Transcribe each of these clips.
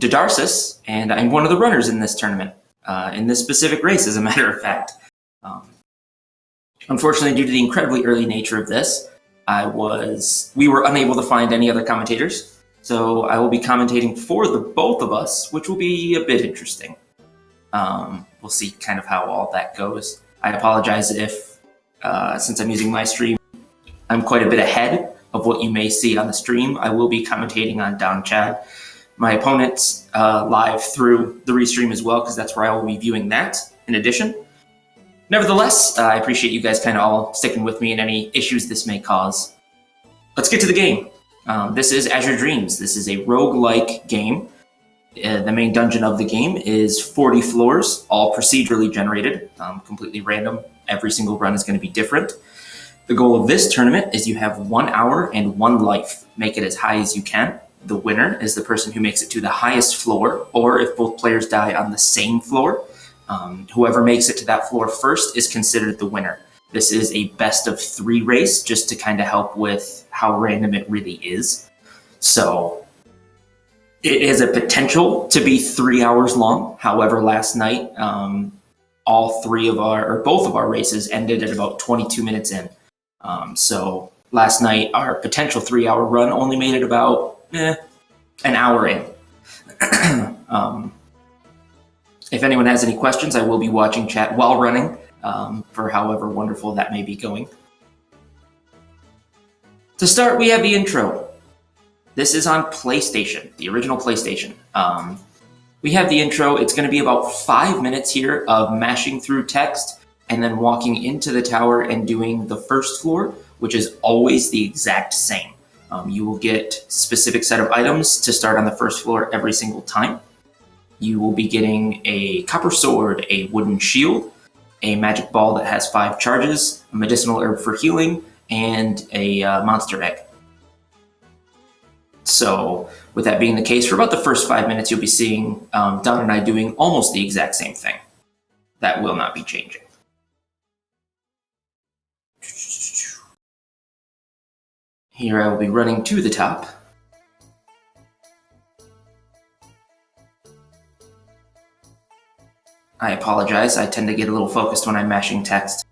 Dadarsus, and I'm one of the runners in this tournament, in this specific race, as a matter of fact. Unfortunately, due to the incredibly early nature of this, we were unable to find any other commentators, so I will be commentating for the both of us, which will be a bit interesting. We'll see kind of how all that goes. I apologize if, since I'm using my stream, I'm quite a bit ahead of what you may see on the stream. I will be commentating on Donnchadh. My opponent's live through the restream as well, because that's where I will be viewing that in addition. Nevertheless, I appreciate you guys kind of all sticking with me in any issues this may cause. Let's get to the game. This is Azure Dreams. This is a roguelike game. The main dungeon of the game is 40 floors, all procedurally generated, completely random. Every single run is going to be different. The goal of this tournament is you have 1 hour and 1 life. Make it as high as you can. The winner is the person who makes it to the highest floor, or if both players die on the same floor, whoever makes it to that floor first is considered the winner. This is a best of 3 race, just to kind of help with how random it really is. So it is a potential to be 3 hours long. However, last night, both of our races ended at about 22 minutes in. So last night, our potential 3-hour run only made it about an hour in. If anyone has any questions, I will be watching chat while running, for however wonderful that may be going. To start, we have the intro. This is on PlayStation, the original PlayStation. We have the intro. It's going to be about 5 minutes here of mashing through text and then walking into the tower and doing the first floor, which is always the exact same. You will get a specific set of items to start on the first floor every single time. You will be getting a copper sword, a wooden shield, a magic ball that has 5 charges, a medicinal herb for healing, and a monster egg. So with that being the case, for about the first 5 minutes, you'll be seeing Don and I doing almost the exact same thing. That will not be changing. Here I will be running to the top. I apologize, I tend to get a little focused when I'm mashing text.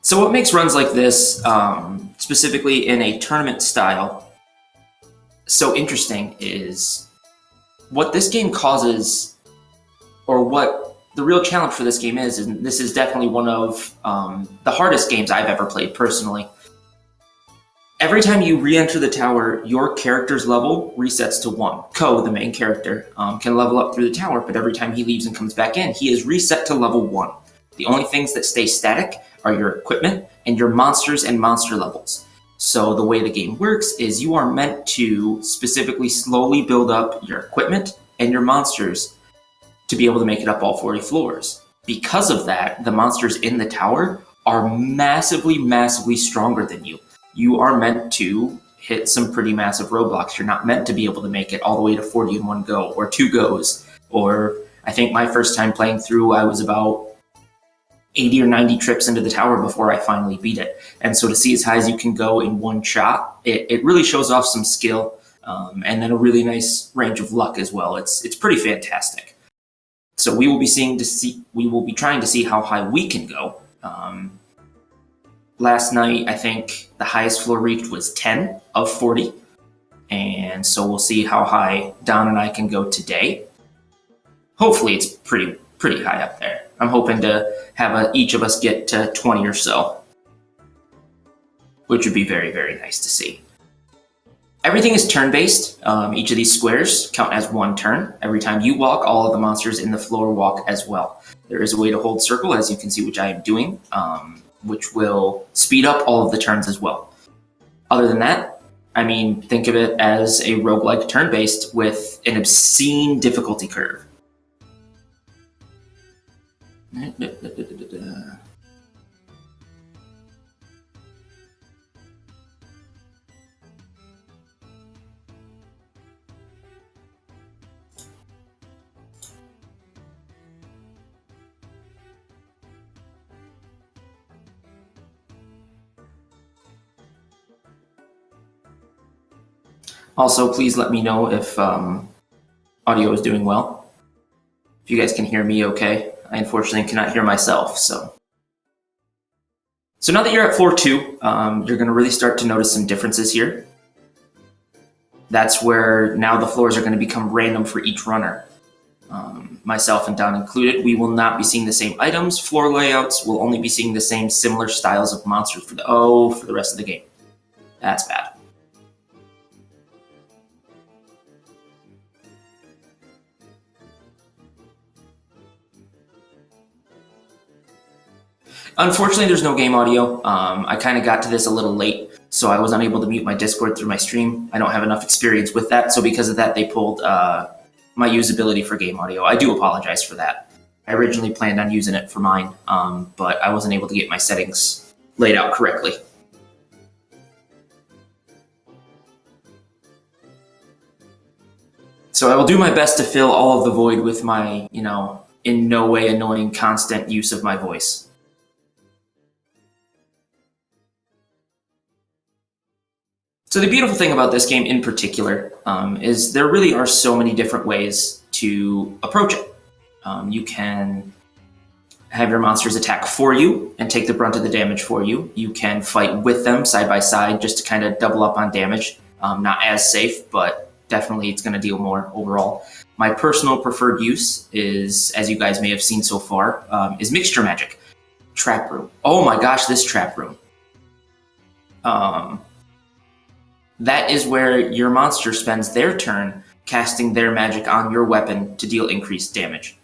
So what makes runs like this, specifically in a tournament style, so interesting is what this game causes, or what the real challenge for this game is, and this is definitely one of the hardest games I've ever played personally. Every time you re-enter the tower, your character's level resets to 1. Ko, the main character, can level up through the tower, but every time he leaves and comes back in, he is reset to level 1. The only things that stay static are your equipment and your monsters and monster levels. So the way the game works is you are meant to specifically slowly build up your equipment and your monsters to be able to make it up all 40 floors. Because of that, the monsters in the tower are massively, massively stronger than you. You are meant to hit some pretty massive roadblocks. You're not meant to be able to make it all the way to 40 in 1 go, or 2 goes. Or I think my first time playing through, I was about 80 or 90 trips into the tower before I finally beat it. And so to see as high as you can go in 1 shot, it really shows off some skill, and then a really nice range of luck as well. It's pretty fantastic. So we will be trying to see how high we can go. Last night, I think the highest floor reached was 10 of 40. And so we'll see how high Don and I can go today. Hopefully it's pretty high up there. I'm hoping to have each of us get to 20 or so, which would be very, very nice to see. Everything is turn-based. Each of these squares count as 1 turn. Every time you walk, all of the monsters in the floor walk as well. There is a way to hold circle, as you can see, which I am doing, which will speed up all of the turns as well. Other than that, I mean, think of it as a roguelike turn-based with an obscene difficulty curve. Also, please let me know if audio is doing well. If you guys can hear me okay. I unfortunately cannot hear myself, so. So now that you're at floor 2, you're going to really start to notice some differences here. That's where now the floors are going to become random for each runner. Myself and Don included, we will not be seeing the same items, floor layouts. We'll only be seeing the same similar styles of monsters for the rest of the game. That's bad. Unfortunately, there's no game audio. I kind of got to this a little late, so I was unable to mute my Discord through my stream. I don't have enough experience with that, so because of that, they pulled my usability for game audio. I do apologize for that. I originally planned on using it for mine, but I wasn't able to get my settings laid out correctly. So I will do my best to fill all of the void with my, in no way annoying constant use of my voice. So the beautiful thing about this game in particular is there really are so many different ways to approach it. You can have your monsters attack for you and take the brunt of the damage for you. You can fight with them side by side just to kind of double up on damage. Not as safe, but definitely it's going to deal more overall. My personal preferred use is, as you guys may have seen so far, is Mixture Magic. Trap Room. Oh my gosh, this Trap Room. That is where your monster spends their turn casting their magic on your weapon to deal increased damage.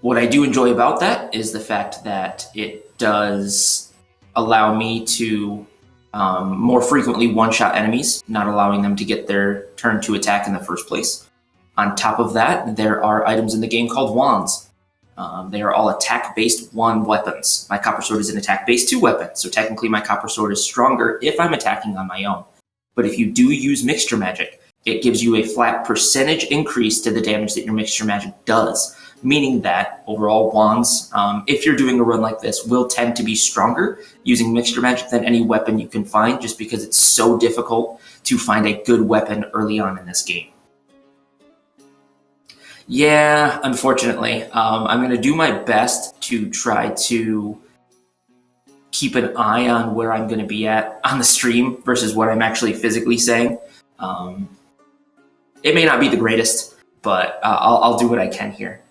What I do enjoy about that is the fact that it does allow me to more frequently one-shot enemies, not allowing them to get their turn to attack in the first place. On top of that, there are items in the game called wands. They are all attack-based 1 weapons. My Copper Sword is an attack-based 2 weapon, so technically my Copper Sword is stronger if I'm attacking on my own. But if you do use Mixture Magic, it gives you a flat percentage increase to the damage that your Mixture Magic does, meaning that overall wands, if you're doing a run like this, will tend to be stronger using Mixture Magic than any weapon you can find, just because it's so difficult to find a good weapon early on in this game. Yeah, unfortunately. I'm going to do my best to try to keep an eye on where I'm going to be at on the stream versus what I'm actually physically saying. It may not be the greatest, but I'll do what I can here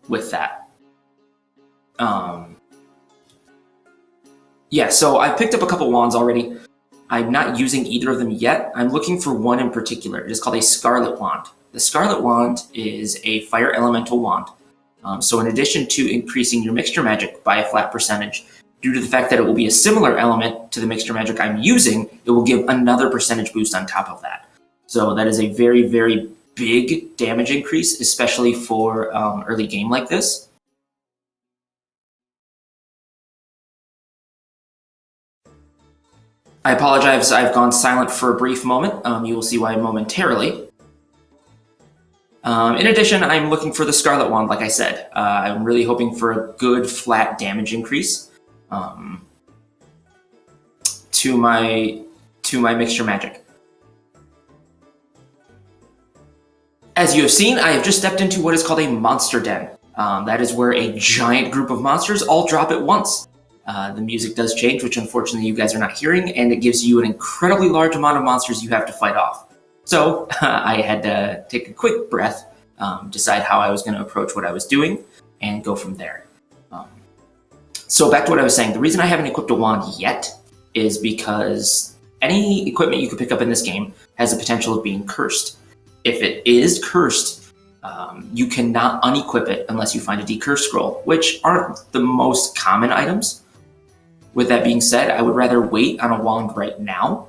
with that. Yeah, so I've picked up a couple wands already. I'm not using either of them yet. I'm looking for one in particular. It is called a Scarlet Wand. The Scarlet Wand is a fire elemental wand. So in addition to increasing your Mixture Magic by a flat percentage, due to the fact that it will be a similar element to the Mixture Magic I'm using, it will give another percentage boost on top of that. So that is a very, very big damage increase, especially for early game like this. I apologize, I've gone silent for a brief moment. You will see why momentarily. In addition, I'm looking for the Scarlet Wand, like I said. I'm really hoping for a good flat damage increase to my Mixture Magic. As you have seen, I have just stepped into what is called a monster den. That is where a giant group of monsters all drop at once. The music does change, which unfortunately you guys are not hearing, and it gives you an incredibly large amount of monsters you have to fight off. So I had to take a quick breath, decide how I was going to approach what I was doing, and go from there. So back to what I was saying. The reason I haven't equipped a wand yet is because any equipment you could pick up in this game has the potential of being cursed. If it is cursed, you cannot unequip it unless you find a decurse scroll, which aren't the most common items. With that being said, I would rather wait on a wand right now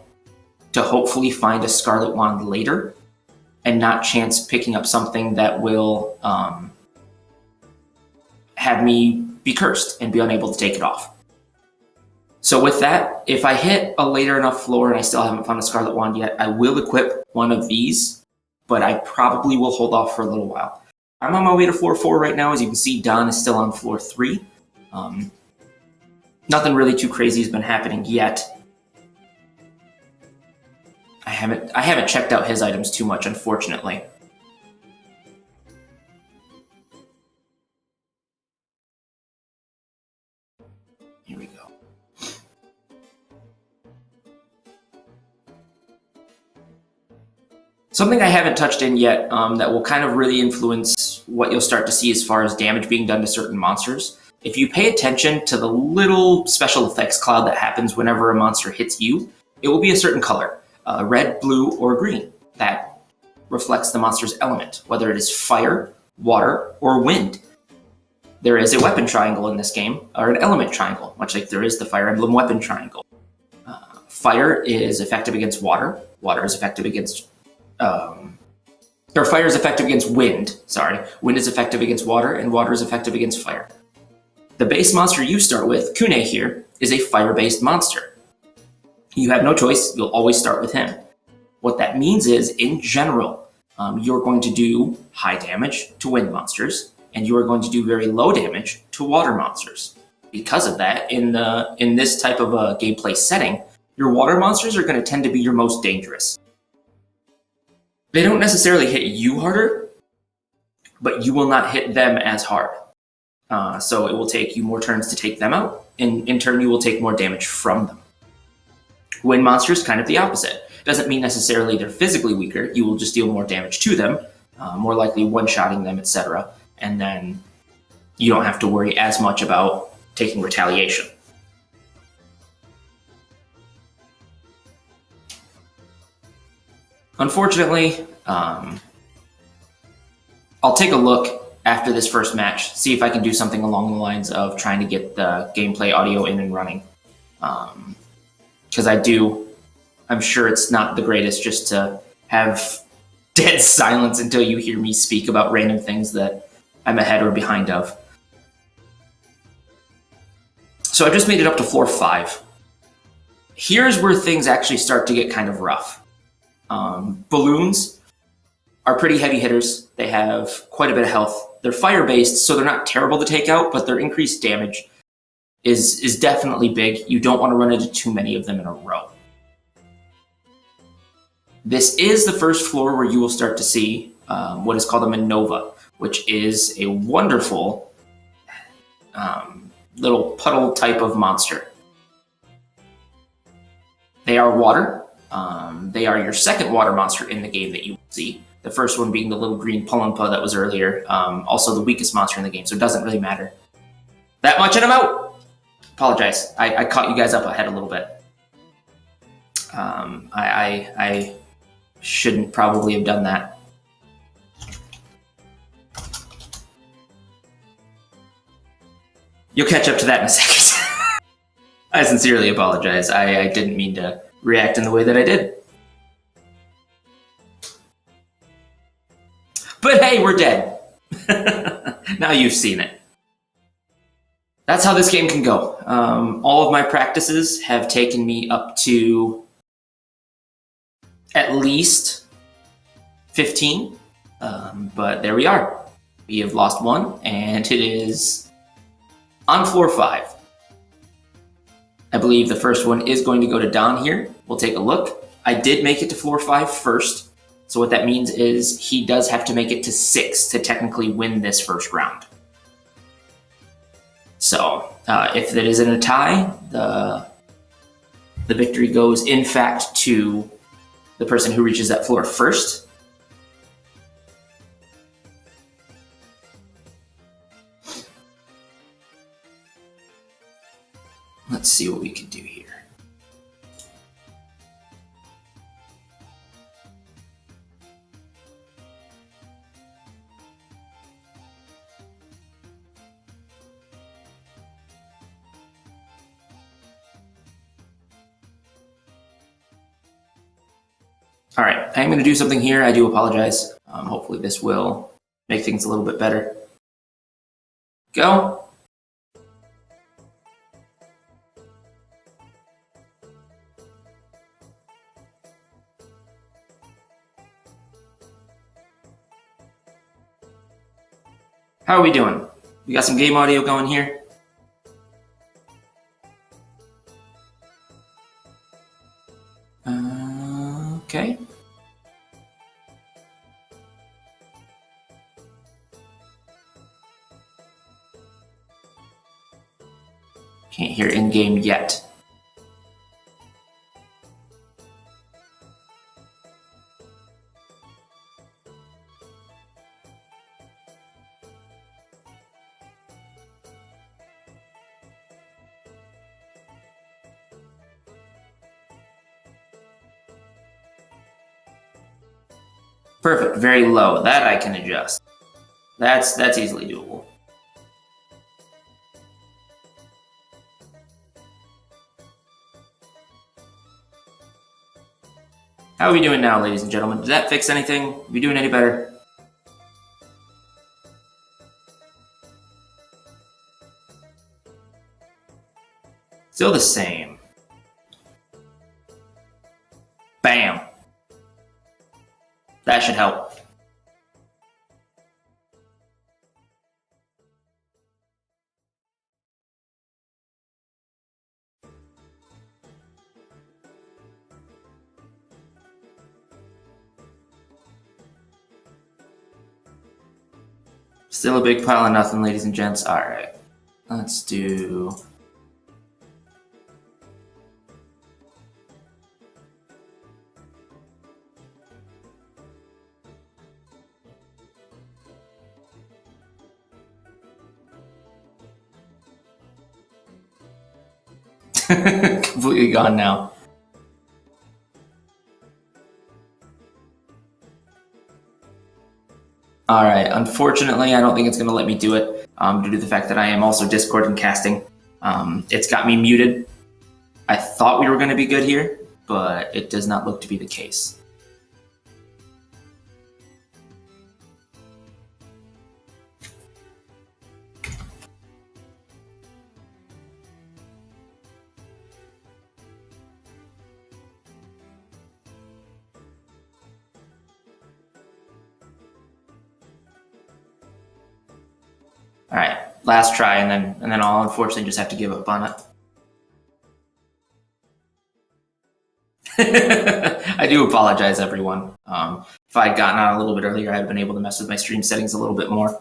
to hopefully find a Scarlet Wand later and not chance picking up something that will have me be cursed and be unable to take it off. So with that, if I hit a later enough floor and I still haven't found a Scarlet Wand yet, I will equip one of these, but I probably will hold off for a little while. I'm on my way to floor 4 right now. As you can see, Don is still on floor 3. Nothing really too crazy has been happening yet. I haven't checked out his items too much, unfortunately. Here we go. Something I haven't touched in yet that will kind of really influence what you'll start to see as far as damage being done to certain monsters. If you pay attention to the little special effects cloud that happens whenever a monster hits you, it will be a certain color, red, blue, or green. That reflects the monster's element, whether it is fire, water, or wind. There is a weapon triangle in this game, or an element triangle, much like there is the Fire Emblem weapon triangle. Fire is effective against water, water is effective against or fire is effective against wind. Sorry, wind is effective against water, and water is effective against fire. The base monster you start with, Kune here, is a fire-based monster. You have no choice, you'll always start with him. What that means is, in general, you're going to do high damage to wind monsters, and you are going to do very low damage to water monsters. Because of that, in this type of a gameplay setting, your water monsters are going to tend to be your most dangerous. They don't necessarily hit you harder, but you will not hit them as hard. So it will take you more turns to take them out, and in turn you will take more damage from them. Wind monsters, kind of the opposite. Doesn't mean necessarily they're physically weaker, you will just deal more damage to them, more likely one-shotting them, etc. And then you don't have to worry as much about taking retaliation. Unfortunately, I'll take a look after this first match, see if I can do something along the lines of trying to get the gameplay audio in and running. Because I'm sure it's not the greatest just to have dead silence until you hear me speak about random things that I'm ahead or behind of. So I just made it up to floor 5. Here's where things actually start to get kind of rough. Balloons are pretty heavy hitters. They have quite a bit of health. They're fire-based, so they're not terrible to take out, but their increased damage is definitely big. You don't want to run into too many of them in a row. This is the first floor where you will start to see what is called a Manova, which is a wonderful little puddle type of monster. They are water. They are your second water monster in the game that you will see. The first one being the little green Pulumpa that was earlier. Also the weakest monster in the game, so it doesn't really matter. That much and I'm out! Apologize. I caught you guys up ahead a little bit. I shouldn't probably have done that. You'll catch up to that in a second. I sincerely apologize. I didn't mean to react in the way that I did. But hey, we're dead. Now you've seen it. That's how this game can go. All of my practices have taken me up to at least 15. But there we are. We have lost one, and it is on floor 5. I believe the first one is going to go to Don here. We'll take a look. I did make it to floor 5 first. So what that means is he does have to make it to 6 to technically win this first round. So if it isn't a tie, the victory goes in fact to the person who reaches that floor first. Let's see what we can do here. All right, I'm going to do something here. I do apologize. Hopefully this will make things a little bit better. Go. How are we doing? We got some game audio going here. Okay. Can't hear in-game yet. Perfect, very low. That I can adjust. That's easily doable. How are we doing now, ladies and gentlemen? Did that fix anything? Are we doing any better? Still the same. Bam. That should help. Still a big pile of nothing, ladies and gents. All right, let's do... Completely gone now. All right, unfortunately, I don't think it's going to let me do it due to the fact that I am also Discord and casting. It's got me muted. I thought we were going to be good here, but it does not look to be the case. All right, last try, and then I'll unfortunately just have to give up on it. I do apologize, everyone. If I had gotten on a little bit earlier, I'd been able to mess with my stream settings a little bit more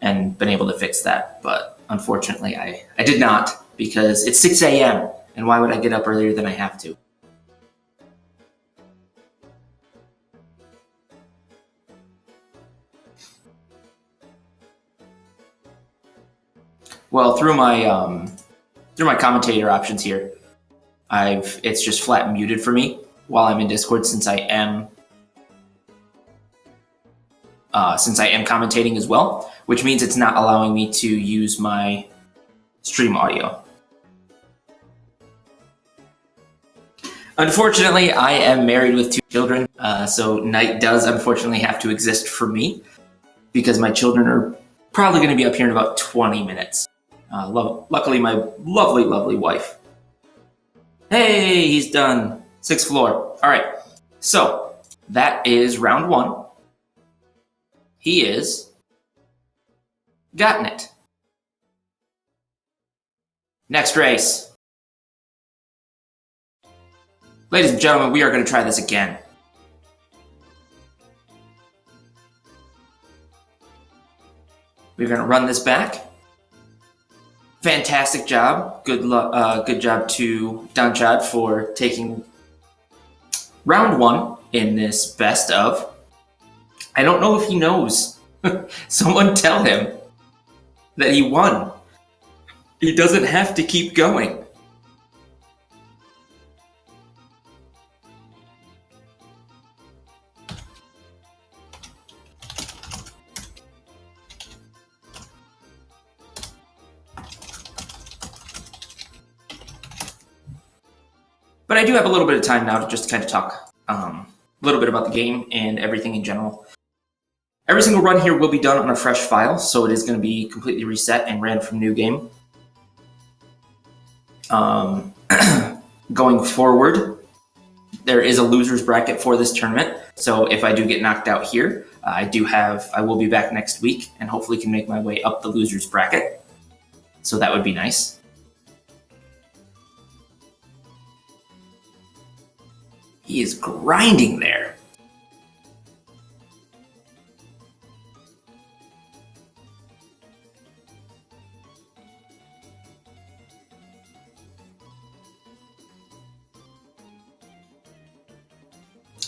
and been able to fix that. But unfortunately, I did not, because it's 6 a.m. and why would I get up earlier than I have to? Well, through my commentator options here, it's just flat muted for me while I'm in Discord, since I am commentating as well, which means it's not allowing me to use my stream audio. Unfortunately, I am married with 2 children, so night does unfortunately have to exist for me, because my children are probably going to be up here in about 20 minutes. Luckily, my lovely, lovely wife. Hey, he's done. 6th floor. All right, so that is round 1. He is gotten it. Next race. Ladies and gentlemen, we are going to try this again. We're going to run this back. Fantastic job. Good job to Donnchadh for taking round 1 in this best of. I don't know if he knows. Someone tell him that he won. He doesn't have to keep going. But I do have a little bit of time now to just kind of talk a little bit about the game and everything in general. Every single run here will be done on a fresh file, so it is going to be completely reset and ran from new game. Going forward, there is a loser's bracket for this tournament, so if I do get knocked out here, I will be back next week and hopefully can make my way up the loser's bracket. So that would be nice. He is grinding there.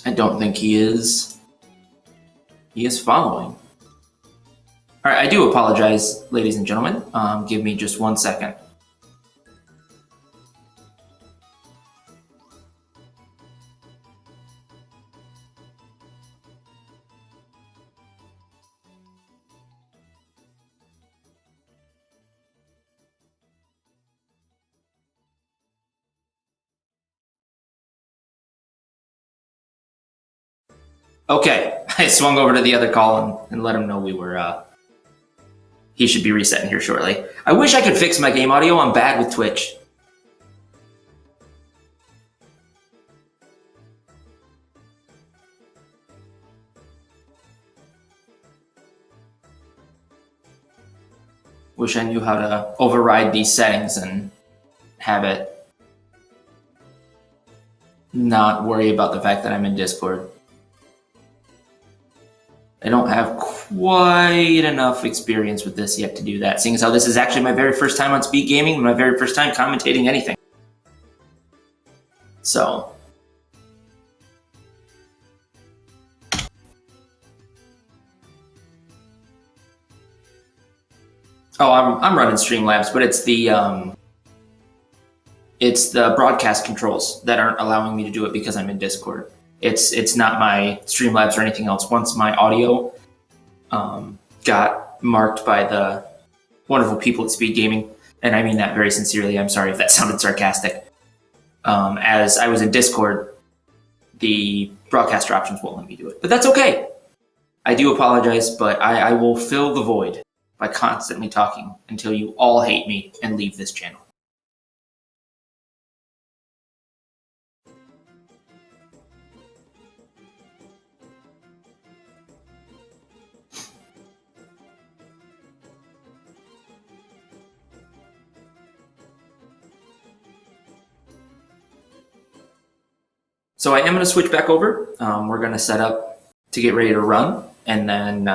I don't think he is. He is following. All right, I do apologize, ladies and gentlemen. Give me just 1 second. Okay, I swung over to the other call and let him know we were, he should be resetting here shortly. I wish I could fix my game audio. I'm bad with Twitch. Wish I knew how to override these settings and have it not worry about the fact that I'm in Discord. I don't have quite enough experience with this yet to do that, seeing as how this is actually my very first time on Speed Gaming, my very first time commentating anything. So. Oh, I'm running Streamlabs, but it's the broadcast controls that aren't allowing me to do it because I'm in Discord. It's not my Streamlabs or anything else. Once my audio got marked by the wonderful people at Speed Gaming, and I mean that very sincerely. I'm sorry if that sounded sarcastic. As I was in Discord, the broadcaster options won't let me do it, but that's okay. I do apologize, but I will fill the void by constantly talking until you all hate me and leave this channel. So I am going to switch back over. We're going to set up to get ready to run. And then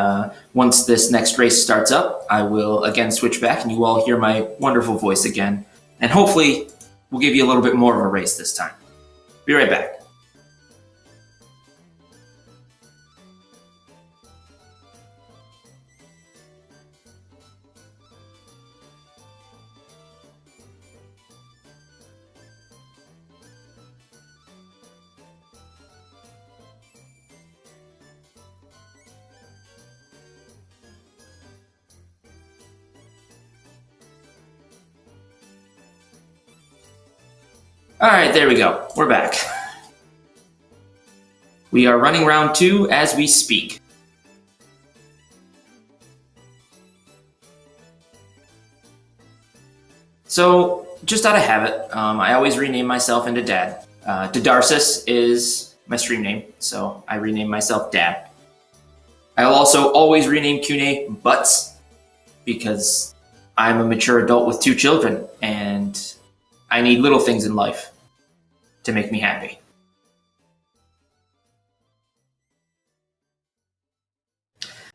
once this next race starts up, I will again switch back and you all hear my wonderful voice again. And hopefully we'll give you a little bit more of a race this time. Be right back. All right, there we go. We're back. We are running round 2 as we speak. So, just out of habit, I always rename myself into Dad. Dadarsus is my stream name, so I rename myself Dad. I'll also always rename Cune Butts, because I'm a mature adult with 2 children, and I need little things in life to make me happy.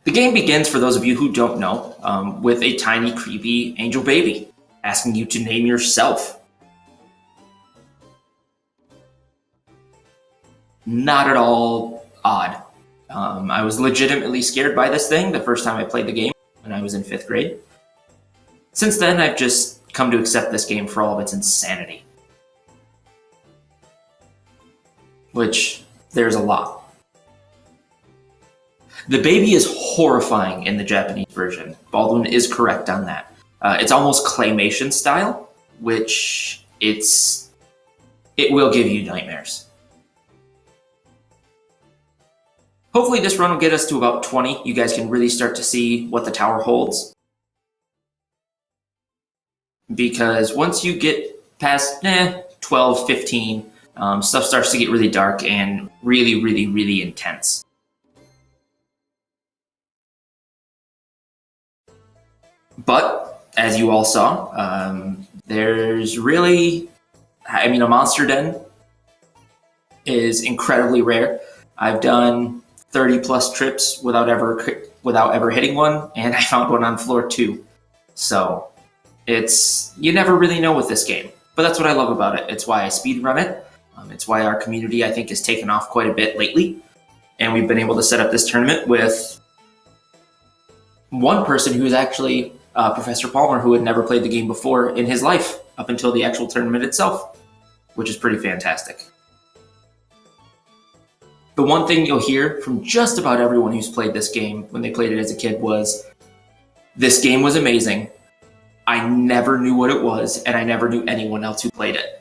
The game begins, for those of you who don't know, with a tiny, creepy angel baby asking you to name yourself. Not at all odd. I was legitimately scared by this thing the first time I played the game when I was in 5th grade. Since then, I've just come to accept this game for all of its insanity. Which, there's a lot. The baby is horrifying in the Japanese version. Baldwin is correct on that. It's almost claymation style, which it will give you nightmares. Hopefully this run will get us to about 20. You guys can really start to see what the tower holds. Because once you get past 12, 15, stuff starts to get really dark and really, really, really intense. But, as you all saw, there's really, a monster den is incredibly rare. I've done 30 plus trips without ever hitting one, and I found one on floor 2. So, you never really know with this game. But that's what I love about it. It's why I speedrun it. It's why our community, I think, has taken off quite a bit lately. And we've been able to set up this tournament with one person who is actually Professor Palmer, who had never played the game before in his life up until the actual tournament itself, which is pretty fantastic. The one thing you'll hear from just about everyone who's played this game when they played it as a kid was, this game was amazing. I never knew what it was, and I never knew anyone else who played it.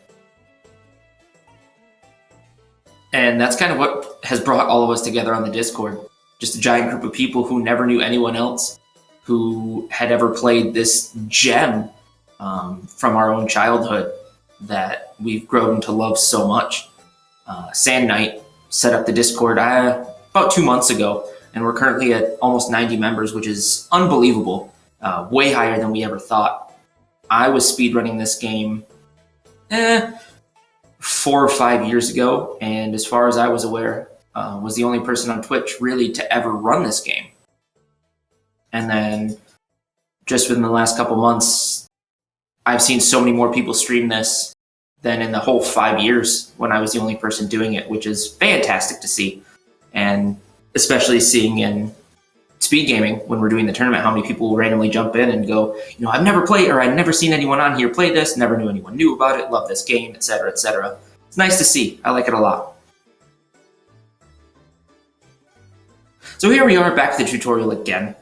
And that's kind of what has brought all of us together on the Discord. Just a giant group of people who never knew anyone else who had ever played this gem from our own childhood that we've grown to love so much. Sand Knight set up the Discord about 2 months ago, and we're currently at almost 90 members, which is unbelievable, way higher than we ever thought. I was speedrunning this game 4 or 5 years ago, and as far as I was aware, was the only person on Twitch really to ever run this game. And then just within the last couple months, I've seen so many more people stream this than in the whole 5 years when I was the only person doing it, which is fantastic to see. And especially seeing in speed gaming, when we're doing the tournament, how many people will randomly jump in and go, I've never played, or I've never seen anyone on here play this, never knew anyone knew about it, love this game, etc., etc. It's nice to see. I like it a lot. So here we are back to the tutorial again.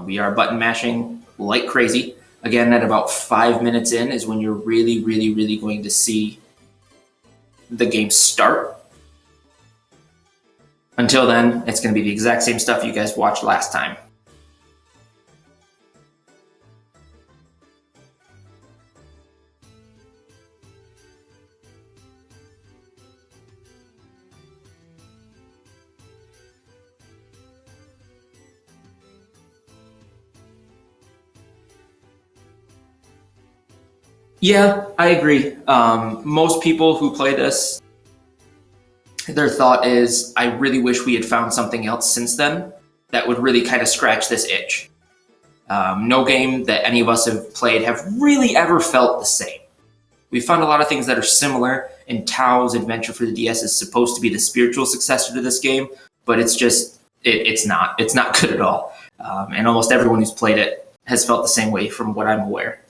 We are button mashing like crazy. Again, at about 5 minutes in is when you're really, really, really going to see the game start. Until then, it's going to be the exact same stuff you guys watched last time. Yeah, I agree. Most people who play this, their thought is, I really wish we had found something else since then that would really kind of scratch this itch. No game that any of us have played have really ever felt the same. We found a lot of things that are similar, and Tao's Adventure for the DS is supposed to be the spiritual successor to this game, but it's just, it's not. It's not good at all. And almost everyone who's played it has felt the same way from what I'm aware.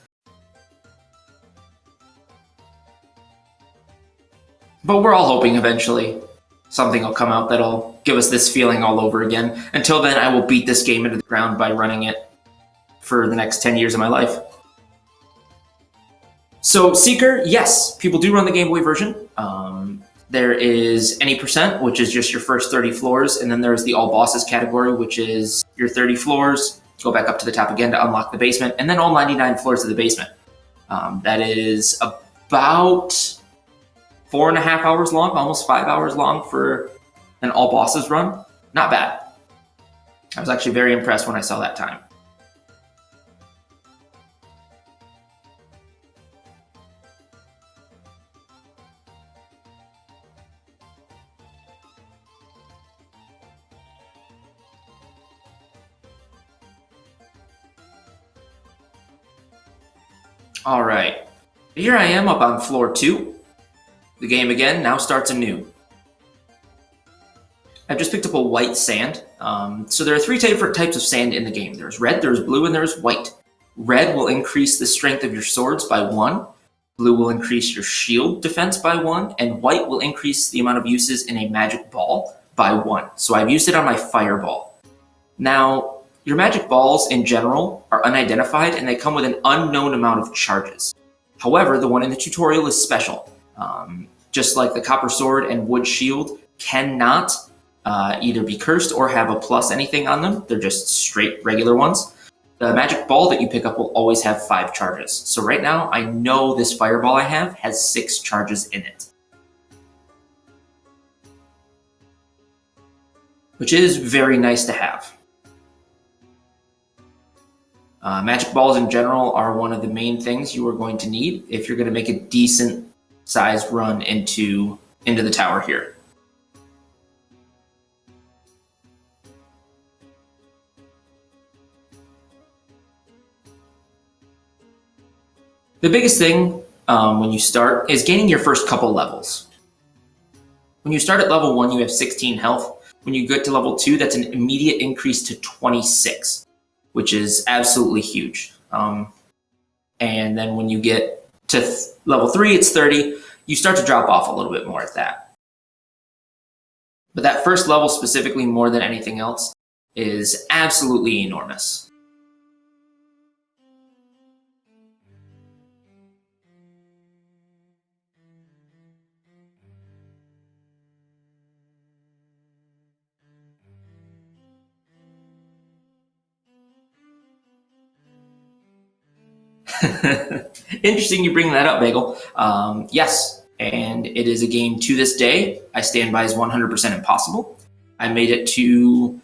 But we're all hoping eventually something will come out that'll give us this feeling all over again. Until then, I will beat this game into the ground by running it for the next 10 years of my life. So Seeker, yes, people do run the Game Boy version. There is any percent, which is just your first 30 floors, and then there's the all bosses category, which is your 30 floors, go back up to the top again to unlock the basement, and then all 99 floors of the basement. That is about 4.5 hours long, almost 5 hours long for an all bosses run. Not bad. I was actually very impressed when I saw that time. All right, here I am up on floor 2. The game again now starts anew. I've just picked up a white sand. So there are 3 different types of sand in the game. There's red, there's blue, and there's white. Red will increase the strength of your swords by 1. Blue will increase your shield defense by 1. And white will increase the amount of uses in a magic ball by 1. So I've used it on my fireball. Now, your magic balls in general are unidentified, and they come with an unknown amount of charges. However, the one in the tutorial is special. Just like the copper sword and wood shield cannot either be cursed or have a plus anything on them. They're just straight regular ones. The magic ball that you pick up will always have 5 charges. So right now, I know this fireball I have has 6 charges in it, which is very nice to have. Magic balls in general are one of the main things you are going to need if you're going to make a decent sized run into the tower here. The biggest thing when you start is gaining your first couple levels. When you start at level 1, you have 16 health. When you get to level 2, that's an immediate increase to 26, which is absolutely huge. And then when you get to level 3, it's 30. You start to drop off a little bit more at that. But that first level specifically, more than anything else, is absolutely enormous. Interesting you bring that up, Bagel. Yes, and it is a game to this day I stand by is 100% impossible. I made it to,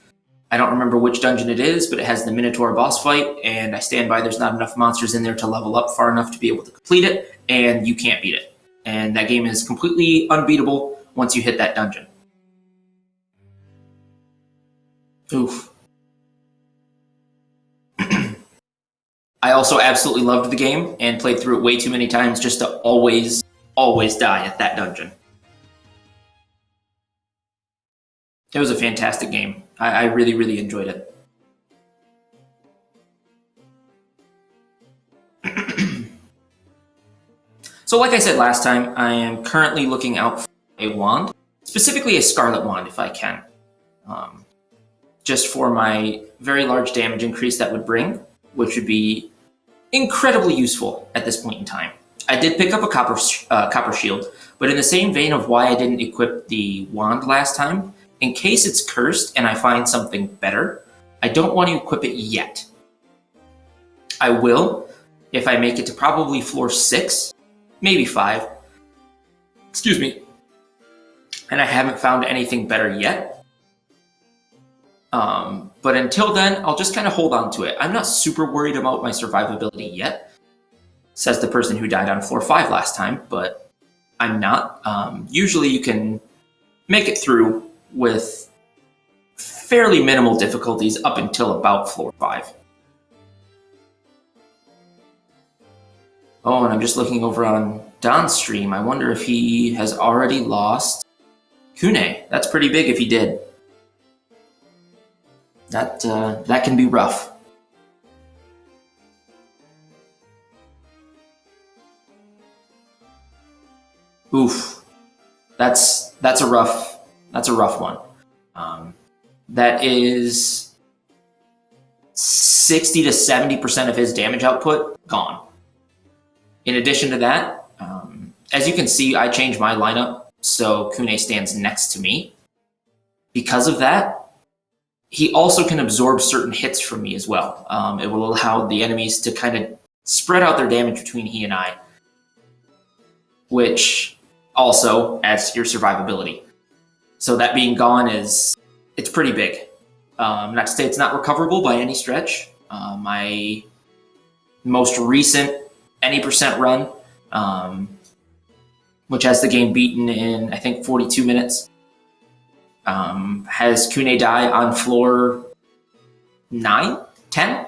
I don't remember which dungeon it is, but it has the Minotaur boss fight, and I stand by there's not enough monsters in there to level up far enough to be able to complete it, and you can't beat it. And that game is completely unbeatable once you hit that dungeon. Oof. I also absolutely loved the game and played through it way too many times just to always die at that dungeon. It was a fantastic game. I really, really enjoyed it. So like I said last time, I am currently looking out for a wand, specifically a Scarlet Wand if I can. Just for my very large damage increase that would bring, which would be incredibly useful at this point in time. I did pick up a copper shield, but in the same vein of why I didn't equip the wand last time, in case it's cursed and I find something better, I don't want to equip it yet. I will if I make it to probably floor 6, maybe 5. Excuse me. And I haven't found anything better yet. But until then, I'll just kind of hold on to it. I'm not super worried about my survivability yet, says the person who died on floor 5 last time, but I'm not. Usually you can make it through with fairly minimal difficulties up until about floor 5. Oh, and I'm just looking over on Don's stream. I wonder if he has already lost Kune. That's pretty big if he did. That can be rough. Oof, that's a rough one. That is 60 to 70% of his damage output gone. In addition to that, as you can see, I changed my lineup so Kune stands next to me. Because of that, he also can absorb certain hits from me as well. It will allow the enemies to kind of spread out their damage between he and I, which also adds to your survivability. So that being gone it's pretty big. Not to say it's not recoverable by any stretch. My most recent any percent run, which has the game beaten in, I think, 42 minutes, has Kune die on floor 9, 10,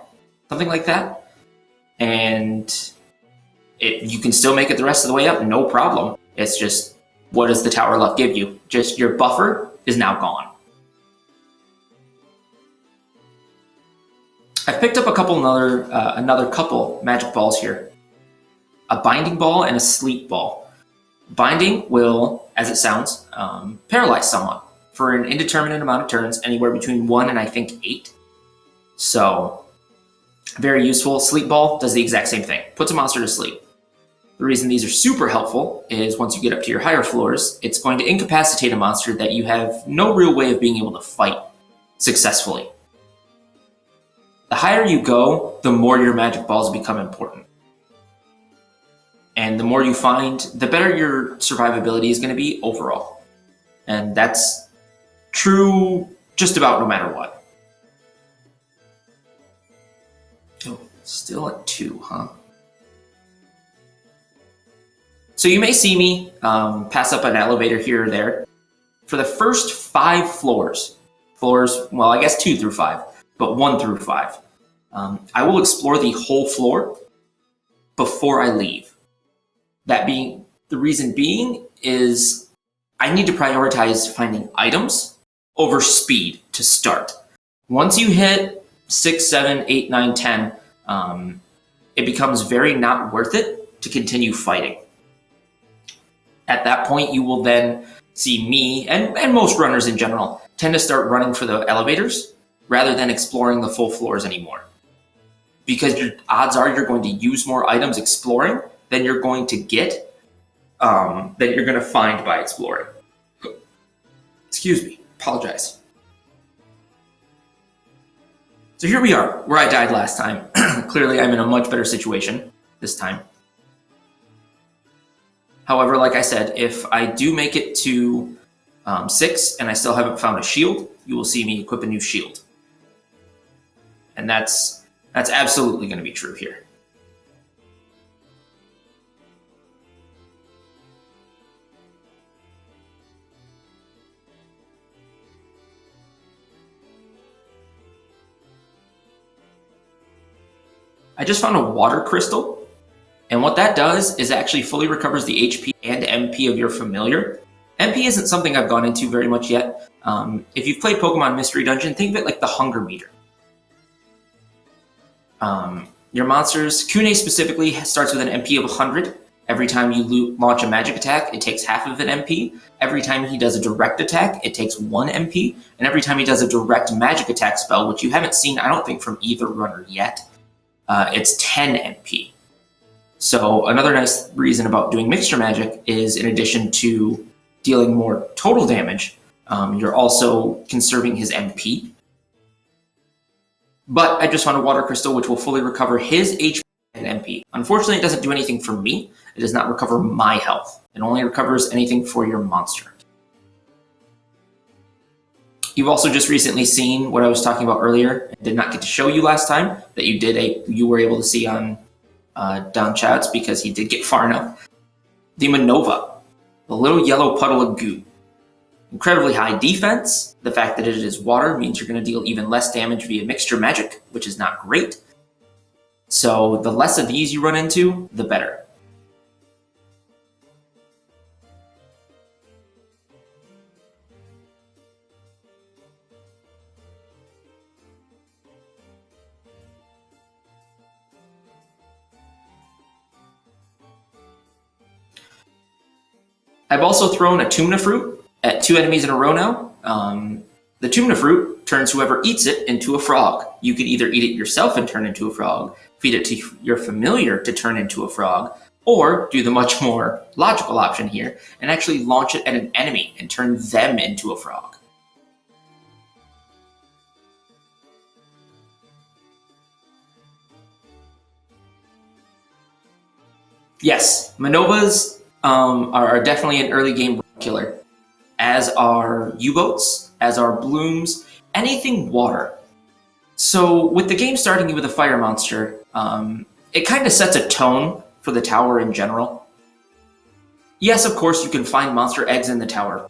something like that. And you can still make it the rest of the way up, no problem. It's just, what does the tower luck give you? Just your buffer is now gone. I've picked up another couple magic balls here. A binding ball and a sleep ball. Binding will, as it sounds, paralyze someone for an indeterminate amount of turns, anywhere between 1 and I think 8. So, very useful. Sleep ball does the exact same thing. Puts a monster to sleep. The reason these are super helpful is once you get up to your higher floors, it's going to incapacitate a monster that you have no real way of being able to fight successfully. The higher you go, the more your magic balls become important. And the more you find, the better your survivability is going to be overall. And that's true just about no matter what. Oh, still at 2, huh? So you may see me pass up an elevator here or there. For the first 5 floors, well, I guess 2 through 5, but 1 through 5, I will explore the whole floor before I leave. That being, the reason being is I need to prioritize finding items over speed to start. Once you hit 6, 7, 8, 9, 10, it becomes very not worth it to continue fighting. At that point, you will then see me, and most runners in general, tend to start running for the elevators rather than exploring the full floors anymore. Because your odds are you're going to use more items exploring than you're going to get, that you're going to find by exploring. Excuse me, apologize. So here we are, where I died last time. Clearly, I'm in a much better situation this time. However, like I said, if I do make it to 6 and I still haven't found a shield, you will see me equip a new shield. And that's absolutely going to be true here. I just found a water crystal, and what that does is actually fully recovers the HP and MP of your familiar. MP isn't something I've gone into very much yet. If you've played Pokemon Mystery Dungeon, think of it like the hunger meter. Your monsters, Kune specifically, starts with an MP of 100. Every time you launch a magic attack, it takes half of an MP. Every time he does a direct attack, it takes 1 MP. And every time he does a direct magic attack spell, which you haven't seen, I don't think, from either runner yet, it's 10 MP. So another nice reason about doing mixture magic is, in addition to dealing more total damage, you're also conserving his MP. But I just found a water crystal which will fully recover his HP and MP. Unfortunately, it doesn't do anything for me. It does not recover my health. It only recovers anything for your monster. You've also just recently seen what I was talking about earlier. I did not get to show you last time that you were able to see on Donnchadh's because he did get far enough. The Manova, the little yellow puddle of goo. Incredibly high defense. The fact that it is water means you're going to deal even less damage via mixture magic, which is not great. So the less of these you run into, the better. I've also thrown a Tumna fruit at 2 enemies in a row now. The Tumna fruit turns whoever eats it into a frog. You can either eat it yourself and turn into a frog, feed it to your familiar to turn into a frog, or do the much more logical option here and actually launch it at an enemy and turn them into a frog. Yes, Manovas are definitely an early game killer, as are U-boats, as are blooms, anything water. So with the game starting you with a fire monster, it kind of sets a tone for the tower in general. Yes, of course, you can find monster eggs in the tower.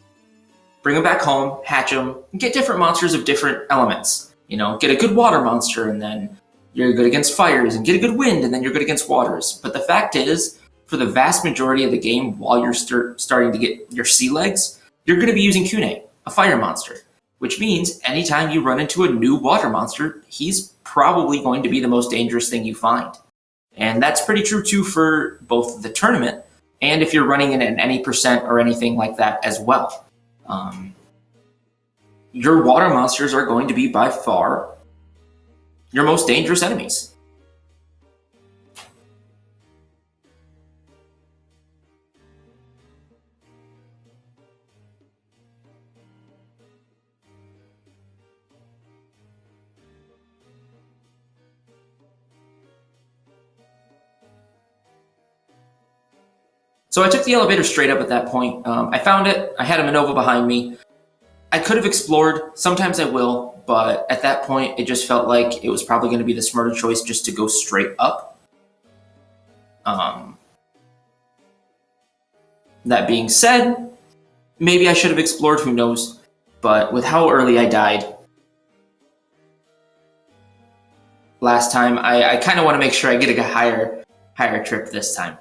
Bring them back home, hatch them, and get different monsters of different elements. You know, get a good water monster, and then you're good against fires, and get a good wind, and then you're good against waters. But the fact is, for the vast majority of the game, while you're starting to get your sea legs, you're going to be using Kune, a fire monster. Which means anytime you run into a new water monster, he's probably going to be the most dangerous thing you find. And that's pretty true too for both the tournament and if you're running in an any percent or anything like that as well. Your water monsters are going to be by far your most dangerous enemies. So I took the elevator straight up at that point. I found it. I had a Manova behind me. I could have explored. Sometimes I will, but at that point, it just felt like it was probably going to be the smarter choice just to go straight up. That being said, maybe I should have explored, who knows. But with how early I died last time, I kind of want to make sure I get a higher trip this time.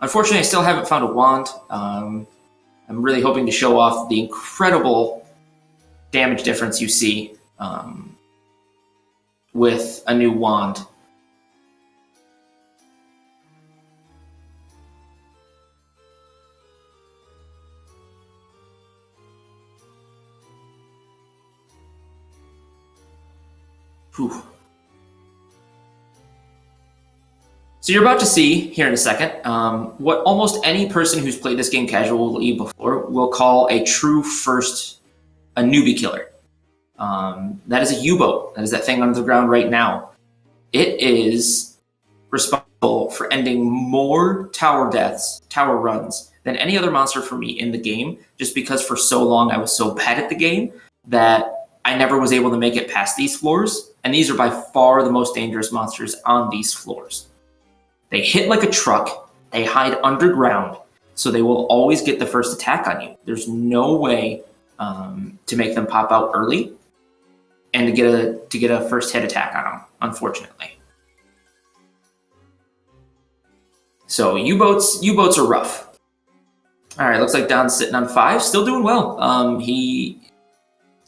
Unfortunately, I still haven't found a wand. I'm really hoping to show off the incredible damage difference you see with a new wand. Whew. So you're about to see here in a second what almost any person who's played this game casually before will call a true a newbie killer. That is a U-boat. That is that thing under the ground right now. It is responsible for ending more tower runs than any other monster for me in the game, just because for so long I was so bad at the game that I never was able to make it past these floors, and these are by far the most dangerous monsters on these floors. They hit like a truck, they hide underground, so they will always get the first attack on you. There's no way to make them pop out early and to get a first hit attack on them, unfortunately. So U-boats are rough. All right, looks like Don's sitting on 5, still doing well. He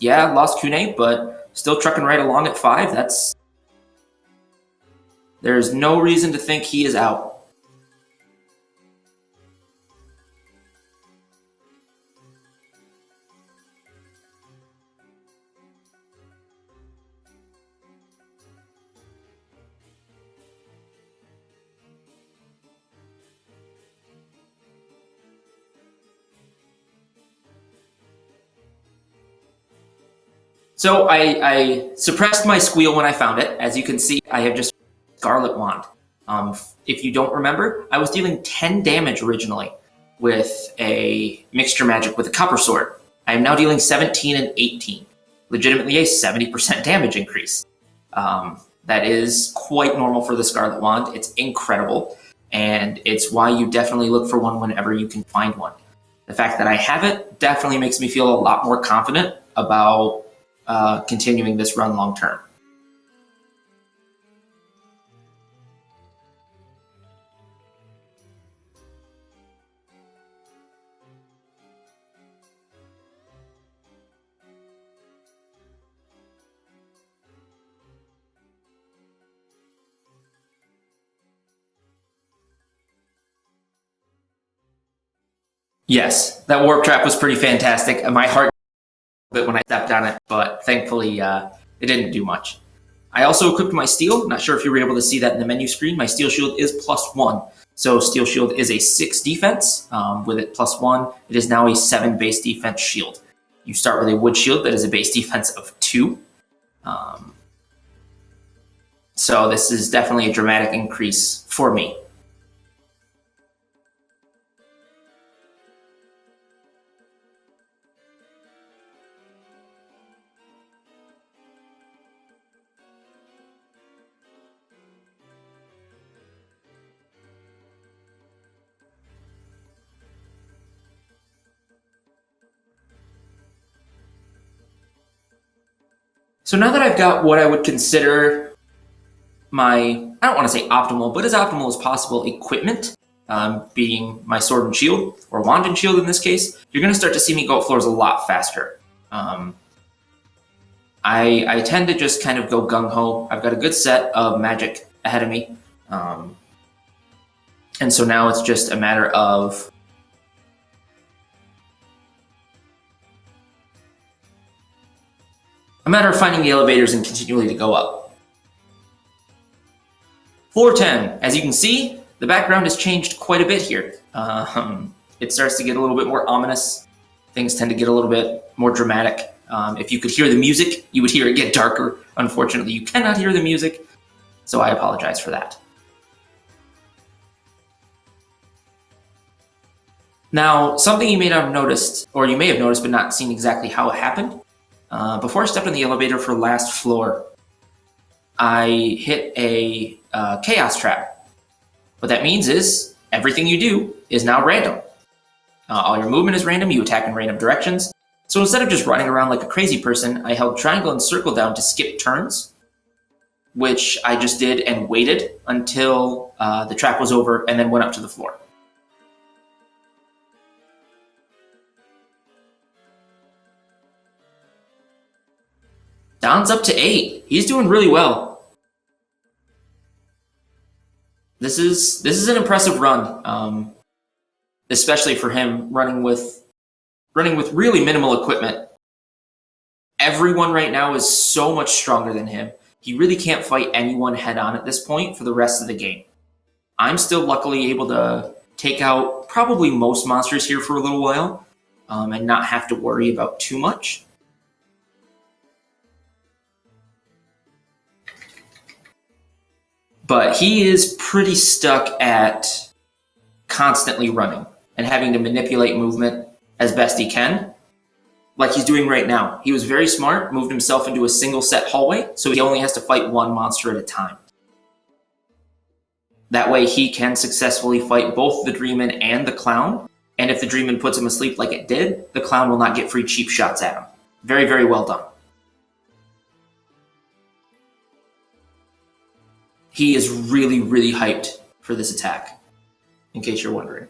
lost Kune, but still trucking right along at 5. There's no reason to think he is out. So I suppressed my squeal when I found it. As you can see, I have just Scarlet Wand. If you don't remember, I was dealing 10 damage originally with a mixture magic with a copper sword. I am now dealing 17 and 18. Legitimately a 70% damage increase. That is quite normal for the Scarlet Wand. It's incredible, and it's why you definitely look for one whenever you can find one. The fact that I have it definitely makes me feel a lot more confident about continuing this run long term. Yes, that warp trap was pretty fantastic. My heart bit when I stepped on it, but thankfully it didn't do much. I also equipped my steel. Not sure if you were able to see that in the menu screen. My steel shield is +1. So steel shield is a 6 defense. With it +1, it is now a 7 base defense shield. You start with a wood shield that is a base defense of 2. So this is definitely a dramatic increase for me. So now that I've got what I would consider I don't want to say optimal, but as optimal as possible equipment, being my sword and shield, or wand and shield in this case, you're going to start to see me go up floors a lot faster. I tend to just kind of go gung-ho. I've got a good set of magic ahead of me. And so now it's just a matter of finding the elevators and continually to go up. Floor 10. As you can see, the background has changed quite a bit here. It starts to get a little bit more ominous. Things tend to get a little bit more dramatic. If you could hear the music, you would hear it get darker. Unfortunately, you cannot hear the music, so I apologize for that. Now, something you may not have noticed, or you may have noticed but not seen exactly how it happened. Before I stepped in the elevator for last floor, I hit a chaos trap. What that means is everything you do is now random. All your movement is random, you attack in random directions. So instead of just running around like a crazy person, I held triangle and circle down to skip turns, which I just did and waited until the trap was over and then went up to the floor. Don's up to 8. He's doing really well. This is an impressive run, especially for him running with really minimal equipment. Everyone right now is so much stronger than him. He really can't fight anyone head on at this point for the rest of the game. I'm still luckily able to take out probably most monsters here for a little while, and not have to worry about too much. But he is pretty stuck at constantly running and having to manipulate movement as best he can, like he's doing right now. He was very smart, moved himself into a single set hallway, so he only has to fight one monster at a time. That way he can successfully fight both the Dreamin and the Clown, and if the Dreamin puts him asleep like it did, the Clown will not get free cheap shots at him. Very, very well done. He is really, really hyped for this attack, in case you're wondering.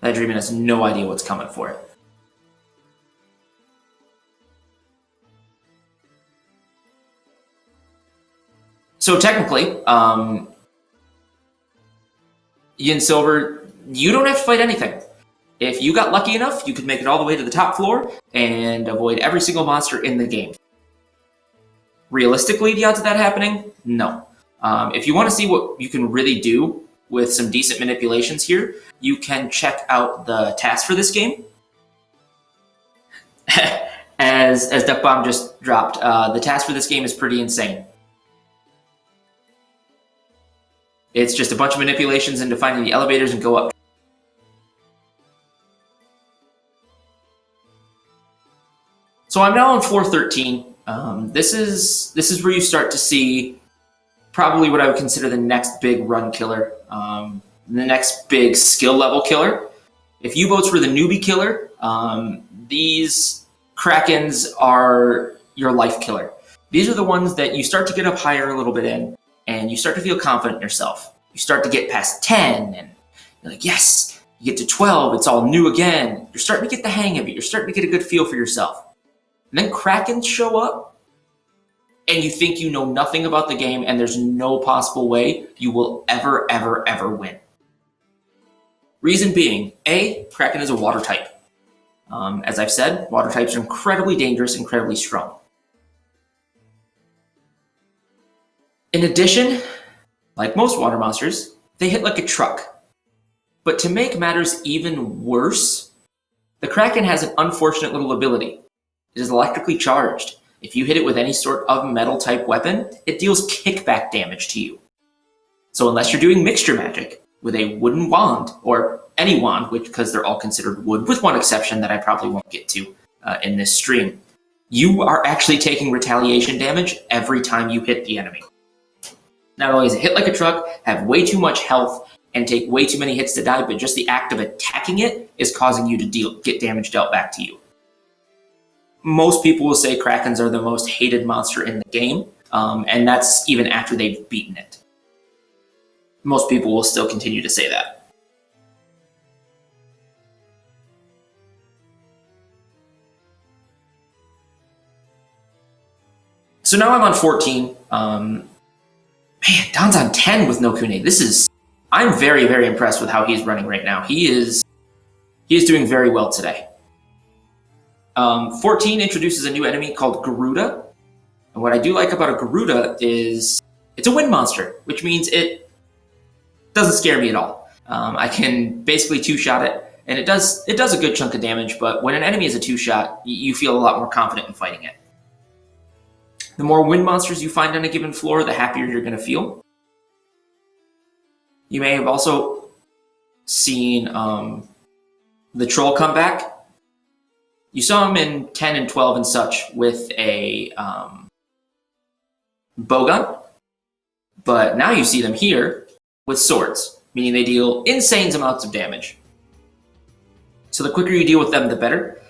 That Dreamin has no idea what's coming for it. So technically, Yin Silver, you don't have to fight anything. If you got lucky enough, you could make it all the way to the top floor and avoid every single monster in the game. Realistically, the odds of that happening? No. If you want to see what you can really do with some decent manipulations here, you can check out the task for this game. as Duck Bomb just dropped, the task for this game is pretty insane. It's just a bunch of manipulations into finding the elevators and go up. So I'm now on floor 13. This is where you start to see probably what I would consider the next big run killer, the next big skill level killer. If U-boats were the newbie killer, these Krakens are your life killer. These are the ones that you start to get up higher a little bit in, and you start to feel confident in yourself. You start to get past 10, and you're like, yes! You get to 12, it's all new again. You're starting to get the hang of it. You're starting to get a good feel for yourself. And then Krakens show up, and you think you know nothing about the game, and there's no possible way you will ever, ever, ever win. Reason being, A, Kraken is a water type. As I've said, water types are incredibly dangerous, incredibly strong. In addition, like most water monsters, they hit like a truck. But to make matters even worse, the Kraken has an unfortunate little ability. It is electrically charged. If you hit it with any sort of metal type weapon, it deals kickback damage to you. So unless you're doing mixture magic with a wooden wand, or any wand, because they're all considered wood, with one exception that I probably won't get to in this stream, you are actually taking retaliation damage every time you hit the enemy. Not only is it hit like a truck, have way too much health, and take way too many hits to die, but just the act of attacking it is causing you to get damage dealt back to you. Most people will say Krakens are the most hated monster in the game, and that's even after they've beaten it. Most people will still continue to say that. So now I'm on 14. Man, Don's on 10 with no Kune. I'm very, very impressed with how he's running right now. He is doing very well today. 14 introduces a new enemy called Garuda. And what I do like about a Garuda is it's a wind monster, which means it doesn't scare me at all. I can basically two-shot it, and it does a good chunk of damage, but when an enemy is a two-shot, you feel a lot more confident in fighting it. The more wind monsters you find on a given floor, the happier you're going to feel. You may have also seen the Troll come back. You saw him in 10 and 12 and such with a bowgun, but now you see them here with swords, meaning they deal insane amounts of damage. So the quicker you deal with them, the better,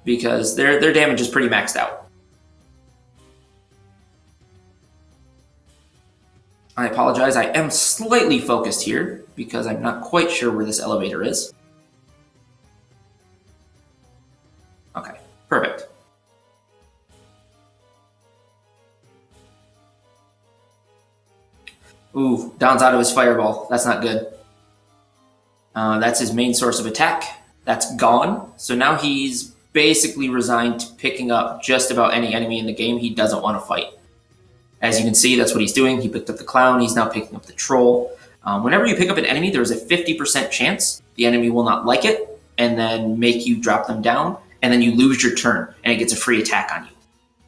because their damage is pretty maxed out. I apologize, I am slightly focused here because I'm not quite sure where this elevator is. Ooh, Don's out of his fireball. That's not good. That's his main source of attack. That's gone. So now he's basically resigned to picking up just about any enemy in the game he doesn't want to fight. As you can see, that's what he's doing. He picked up the clown. He's now picking up the troll. Whenever you pick up an enemy, there's a 50% chance the enemy will not like it and then make you drop them down, and then you lose your turn, and it gets a free attack on you.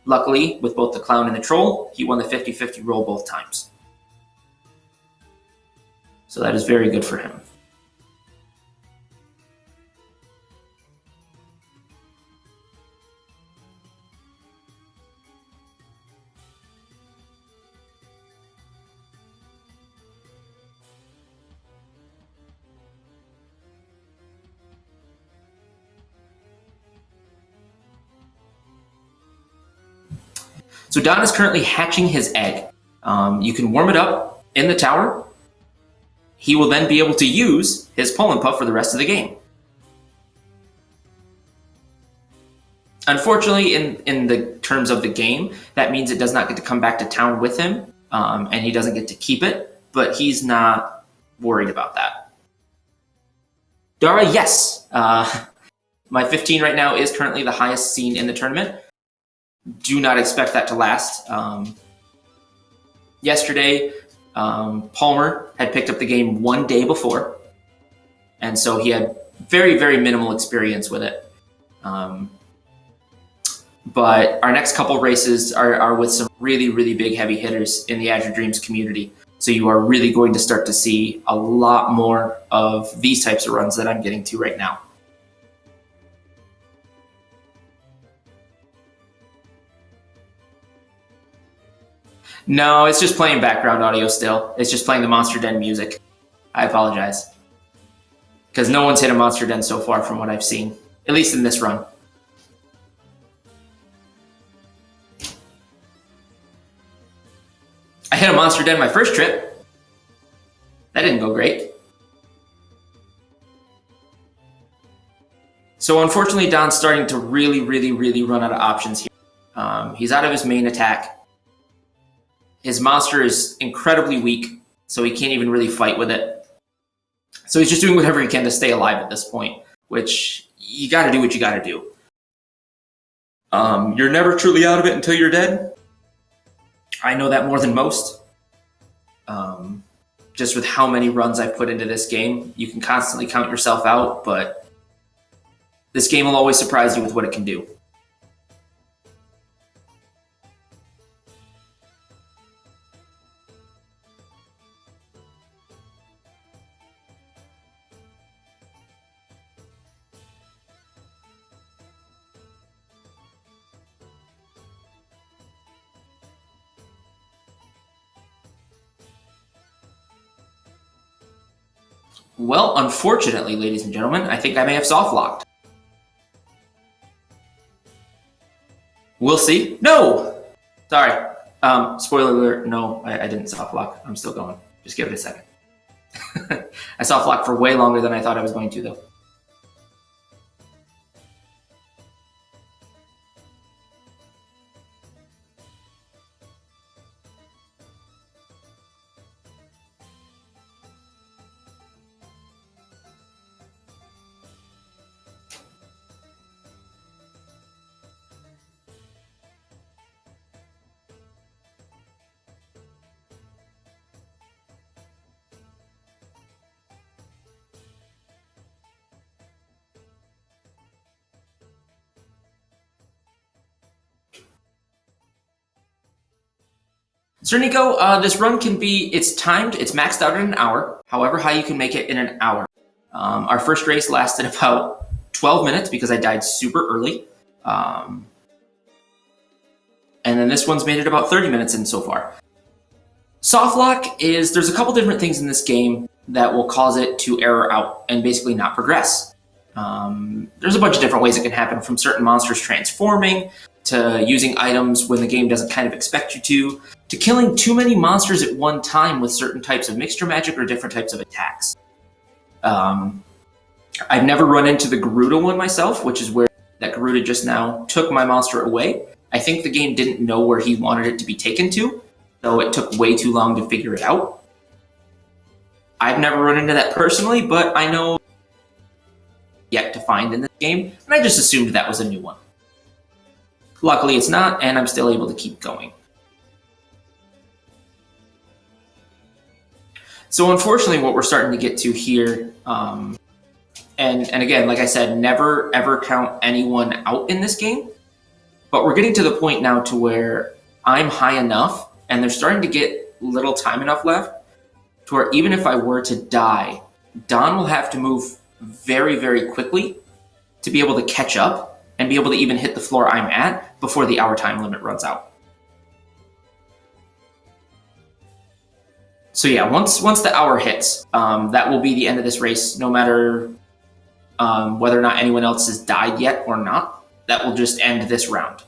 Luckily, with both the clown and the troll, he won the 50-50 roll both times. So that is very good for him. So Don is currently hatching his egg. You can warm it up in the tower. He will then be able to use his pollen puff for the rest of the game. Unfortunately, in the terms of the game, that means it does not get to come back to town with him, and he doesn't get to keep it, but he's not worried about that. Dara, yes. My 15 right now is currently the highest seen in the tournament. Do not expect that to last. Yesterday, Palmer had picked up the game one day before, and so he had very, very minimal experience with it. But our next couple races are with some really, really big heavy hitters in the Azure Dreams community. So you are really going to start to see a lot more of these types of runs that I'm getting to right now. No, it's just playing background audio still. It's just playing the Monster Den music. I apologize. Because no one's hit a Monster Den so far from what I've seen. At least in this run. I hit a Monster Den my first trip. That didn't go great. So unfortunately, Don's starting to really, really, really run out of options here. He's out of his main attack. His monster is incredibly weak, so he can't even really fight with it. So he's just doing whatever he can to stay alive at this point, which you gotta do what you gotta do. You're never truly out of it until you're dead. I know that more than most. Just with how many runs I've put into this game, you can constantly count yourself out, but this game will always surprise you with what it can do. Well, unfortunately, ladies and gentlemen, I think I may have soft locked. We'll see. No! Sorry. Spoiler alert, no, I didn't soft lock. I'm still going. Just give it a second. I soft locked for way longer than I thought I was going to, though. Sir Nico, this run can be, it's timed, it's maxed out in an hour, however high you can make it in an hour. Our first race lasted about 12 minutes because I died super early. And then this one's made it about 30 minutes in so far. Soft lock is, there's a couple different things in this game that will cause it to error out and basically not progress. There's a bunch of different ways it can happen, from certain monsters transforming, to using items when the game doesn't kind of expect you to killing too many monsters at one time with certain types of mixture magic or different types of attacks. I've never run into the Garuda one myself, which is where that Garuda just now took my monster away. I think the game didn't know where he wanted it to be taken to, so it took way too long to figure it out. I've never run into that personally, but I know yet to find in this game, and I just assumed that was a new one. Luckily it's not, and I'm still able to keep going. So unfortunately what we're starting to get to here, and again, like I said, never ever count anyone out in this game, but we're getting to the point now to where I'm high enough, and there's starting to get little time enough left, to where even if I were to die, Don will have to move very, very quickly to be able to catch up and be able to even hit the floor I'm at before the hour time limit runs out. So yeah, once the hour hits, that will be the end of this race, no matter whether or not anyone else has died yet or not. That will just end this round.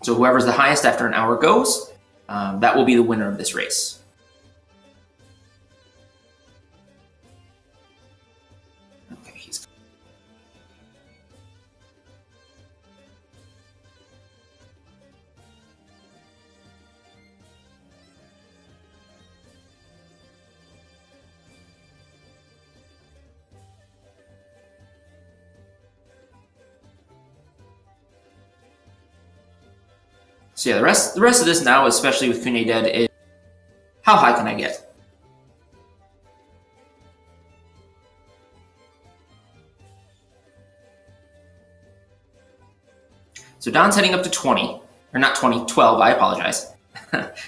So whoever's the highest after an hour goes, that will be the winner of this race. Okay, he's... So yeah, the rest of this now, especially with Kunye dead, is how high can I get? So Don's heading up to 20, or not 20, 12, I apologize.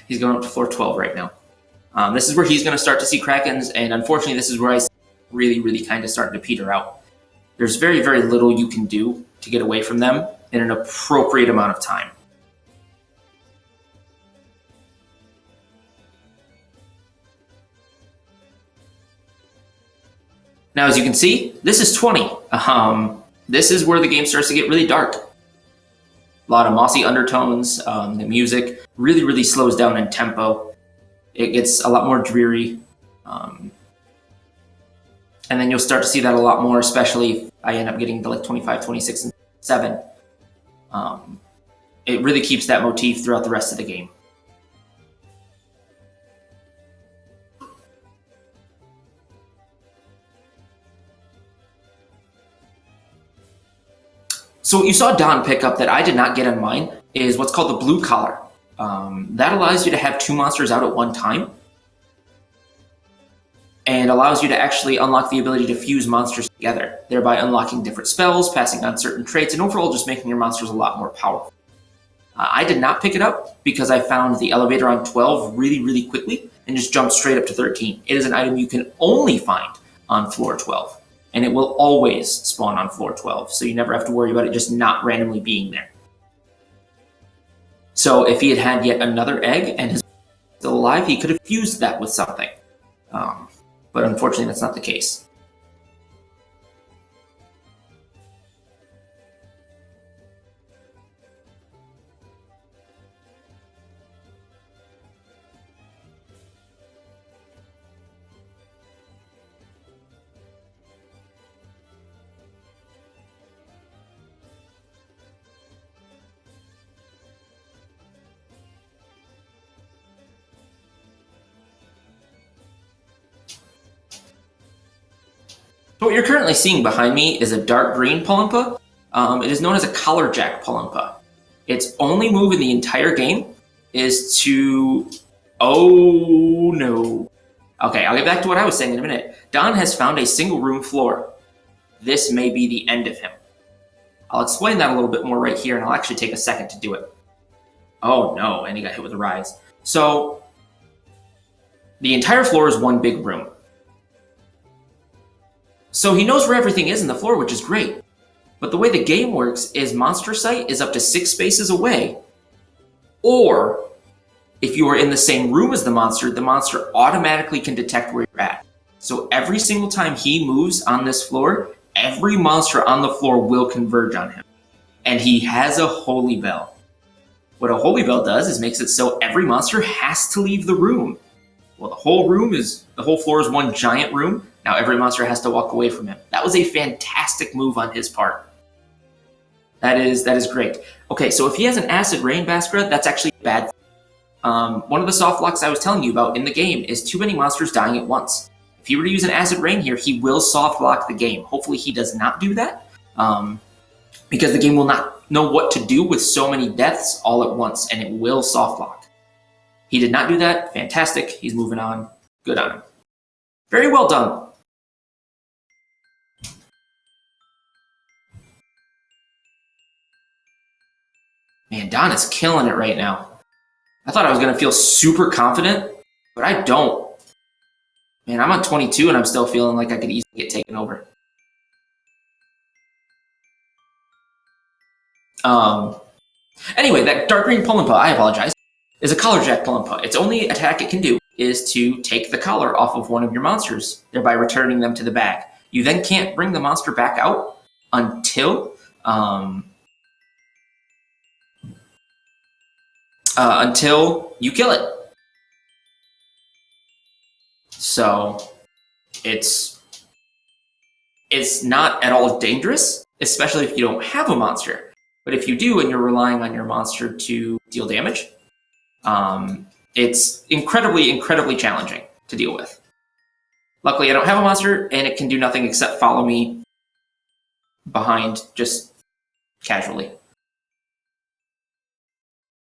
He's going up to floor 12 right now. This is where he's going to start to see Krakens, and unfortunately this is where I really, really kind of starting to peter out. There's very, very little you can do to get away from them in an appropriate amount of time. Now, as you can see, this is 20. This is where the game starts to get really dark. A lot of mossy undertones. The music really, really slows down in tempo. It gets a lot more dreary. And then you'll start to see that a lot more, especially if I end up getting to like 25, 26, and 7. It really keeps that motif throughout the rest of the game. So what you saw Don pick up that I did not get on mine is what's called the blue collar. That allows you to have 2 monsters out at one time, and allows you to actually unlock the ability to fuse monsters together, thereby unlocking different spells, passing on certain traits, and overall just making your monsters a lot more powerful. I did not pick it up because I found the elevator on 12 really, really quickly and just jumped straight up to 13. It is an item you can only find on floor 12. And it will always spawn on floor 12, so you never have to worry about it just not randomly being there. So if he had had yet another egg and his still alive, he could have fused that with something. But unfortunately, that's not the case. What you're currently seeing behind me is a dark green Palumpa. It is known as a Collarjack Palumpa. Its only move in the entire game is to... Oh no. Okay, I'll get back to what I was saying in a minute. Don has found a single room floor. This may be the end of him. I'll explain that a little bit more right here, and I'll actually take a second to do it. Oh no, and he got hit with a rise. So, the entire floor is one big room. So he knows where everything is in the floor, which is great. But the way the game works is monster sight is up to 6 spaces away. Or, if you are in the same room as the monster automatically can detect where you're at. So every single time he moves on this floor, every monster on the floor will converge on him. And he has a Holy Bell. What a Holy Bell does is makes it so every monster has to leave the room. Well, the whole floor is one giant room. Now every monster has to walk away from him. That was a fantastic move on his part. That is great. Okay, so if he has an Acid Rain Bascara, that's actually bad. One of the soft locks I was telling you about in the game is too many monsters dying at once. If he were to use an Acid Rain here, he will soft lock the game. Hopefully he does not do that, because the game will not know what to do with so many deaths all at once, and it will soft lock. He did not do that. Fantastic. He's moving on. Good on him. Very well done. Man, Don is killing it right now. I thought I was going to feel super confident, but I don't. Man, I'm on 22 and I'm still feeling like I could easily get taken over. Anyway, that dark green Pullenpa, I apologize, is a Collar Jack Pullenpa. Its only attack it can do is to take the collar off of one of your monsters, thereby returning them to the bag. You then can't bring the monster back out until you kill it. So it's not at all dangerous, especially if you don't have a monster. But if you do and you're relying on your monster to deal damage, it's incredibly, incredibly challenging to deal with. Luckily, I don't have a monster, and it can do nothing except follow me behind just casually.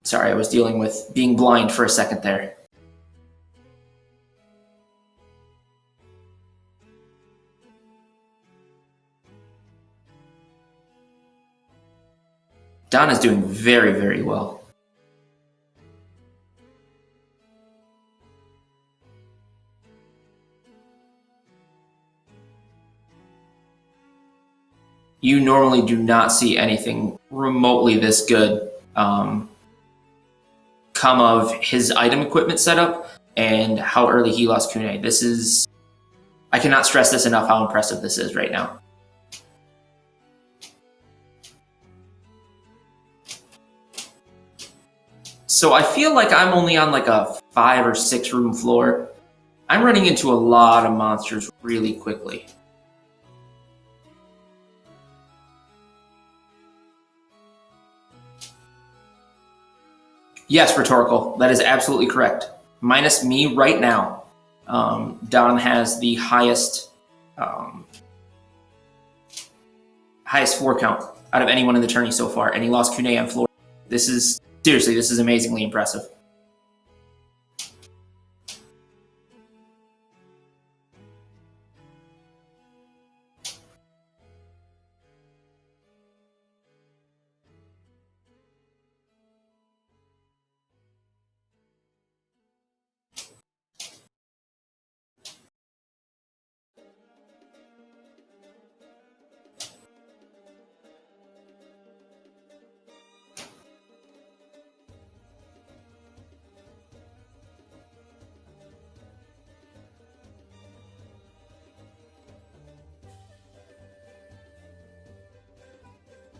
Sorry, I was dealing with being blind for a second there. Don is doing very, very well. You normally do not see anything remotely this good come of his item equipment setup and how early he lost Kune. This is... I cannot stress this enough how impressive this is right now. So I feel like I'm only on like a 5 or 6 room floor. I'm running into a lot of monsters really quickly. Yes, Rhetorical. That is absolutely correct. Minus me right now, Don has the highest floor count out of anyone in the tourney so far, and he lost Kune on floor. This is... Seriously, this is amazingly impressive.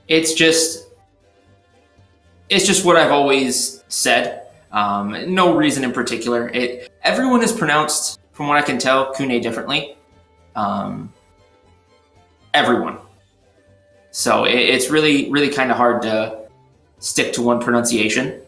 It's just what I've always said. No reason in particular. Everyone is pronounced, from what I can tell, Kune differently. Everyone. So it's really, really kind of hard to stick to one pronunciation.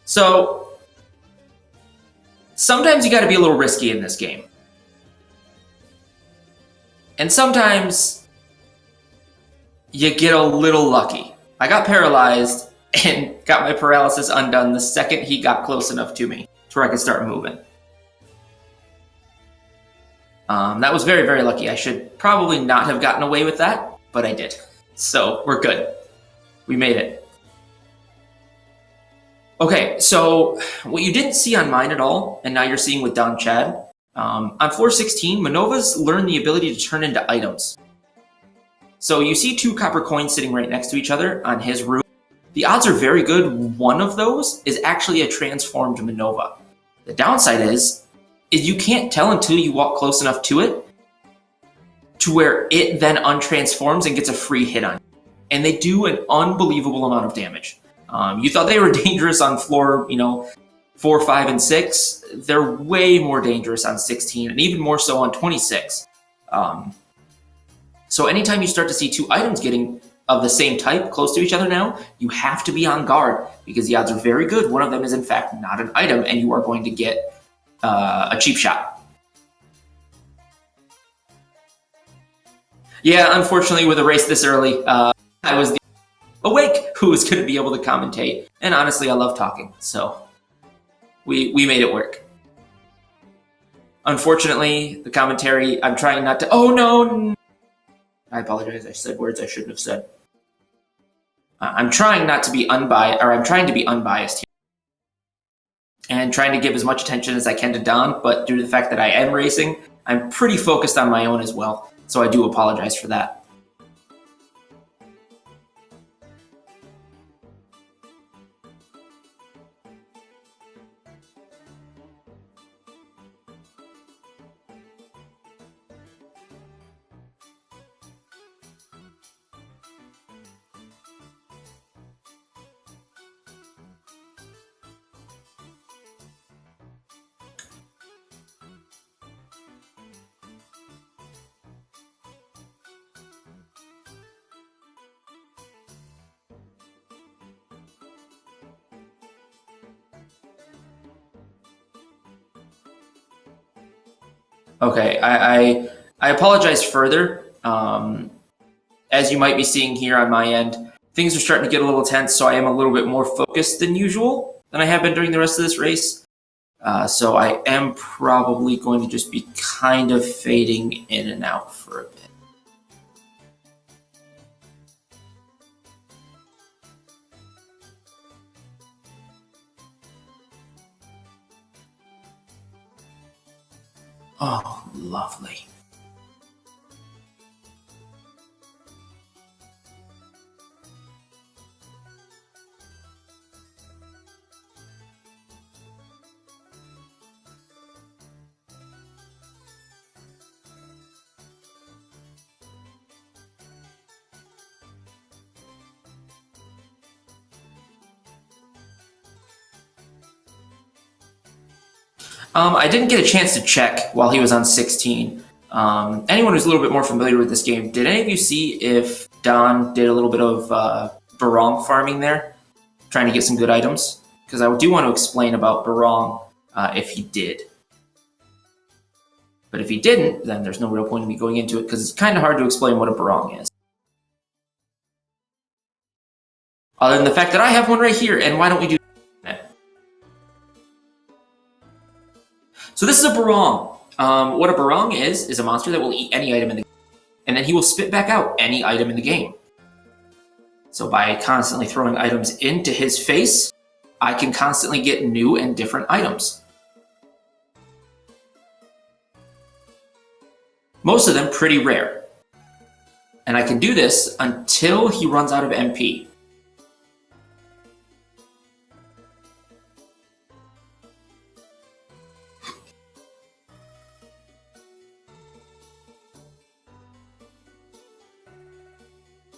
So sometimes you got to be a little risky in this game. And sometimes you get a little lucky. I got paralyzed and got my paralysis undone the second he got close enough to me to where I could start moving. That was very, very lucky. I should probably not have gotten away with that, but I did. So we're good. We made it. Okay, so what you didn't see on mine at all, and now you're seeing with Donnchadh, on floor 16, Manova's learned the ability to turn into items. So you see 2 copper coins sitting right next to each other on his room. The odds are very good one of those is actually a transformed Manova. The downside is you can't tell until you walk close enough to it to where it then untransforms and gets a free hit on you. and they do an unbelievable amount of damage. You thought they were dangerous on floor, 4, 5, and 6. They're way more dangerous on 16, and even more so on 26. So anytime you start to see two items getting of the same type close to each other now, you have to be on guard, because the odds are very good one of them is in fact not an item, and you are going to get a cheap shot. Yeah, unfortunately, with a race this early, I was the awake who was going to be able to commentate, and honestly, I love talking, so we made it work. Unfortunately, the commentary, I'm trying not to. Oh no! I apologize. I said words I shouldn't have said. I'm trying not to be unbiased, or I'm trying to be unbiased here, and trying to give as much attention as I can to Don. But due to the fact that I am racing, I'm pretty focused on my own as well. So I do apologize for that. Okay, I apologize further. As you might be seeing here on my end, things are starting to get a little tense, so I am a little bit more focused than usual than I have been during the rest of this race. So I am probably going to just be kind of fading in and out for a bit. Oh, lovely. I didn't get a chance to check while he was on 16. Anyone who's a little bit more familiar with this game, did any of you see if Don did a little bit of Barong farming there, trying to get some good items? Because I do want to explain about Barong if he did. But if he didn't, then there's no real point in me going into it, because it's kind of hard to explain what a Barong is. Other than the fact that I have one right here, and why don't we do that? So this is a Barong. What a Barong is a monster that will eat any item in the game, and then he will spit back out any item in the game. So by constantly throwing items into his face, I can constantly get new and different items. Most of them pretty rare. And I can do this until he runs out of MP.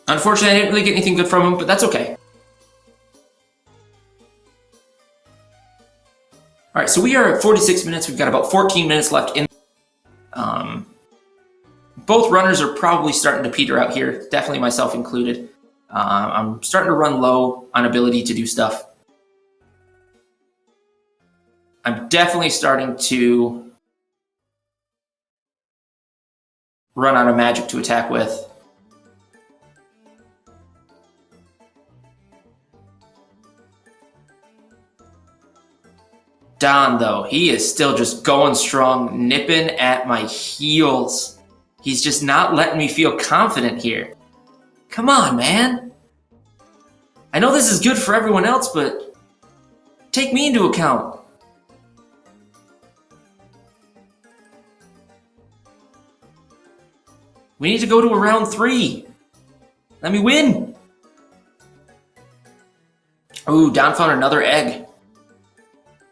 Unfortunately, I didn't really get anything good from him, but that's okay. All right, so we are at 46 minutes. We've got about 14 minutes left in. Both runners are probably starting to peter out here, definitely myself included. I'm starting to run low on ability to do stuff. I'm definitely starting to run out of magic to attack with. Don, though, he is still just going strong, nipping at my heels. He's just not letting me feel confident here. Come on, man. I know this is good for everyone else, but take me into account. We need to go to a round 3. Let me win. Ooh, Don found another egg.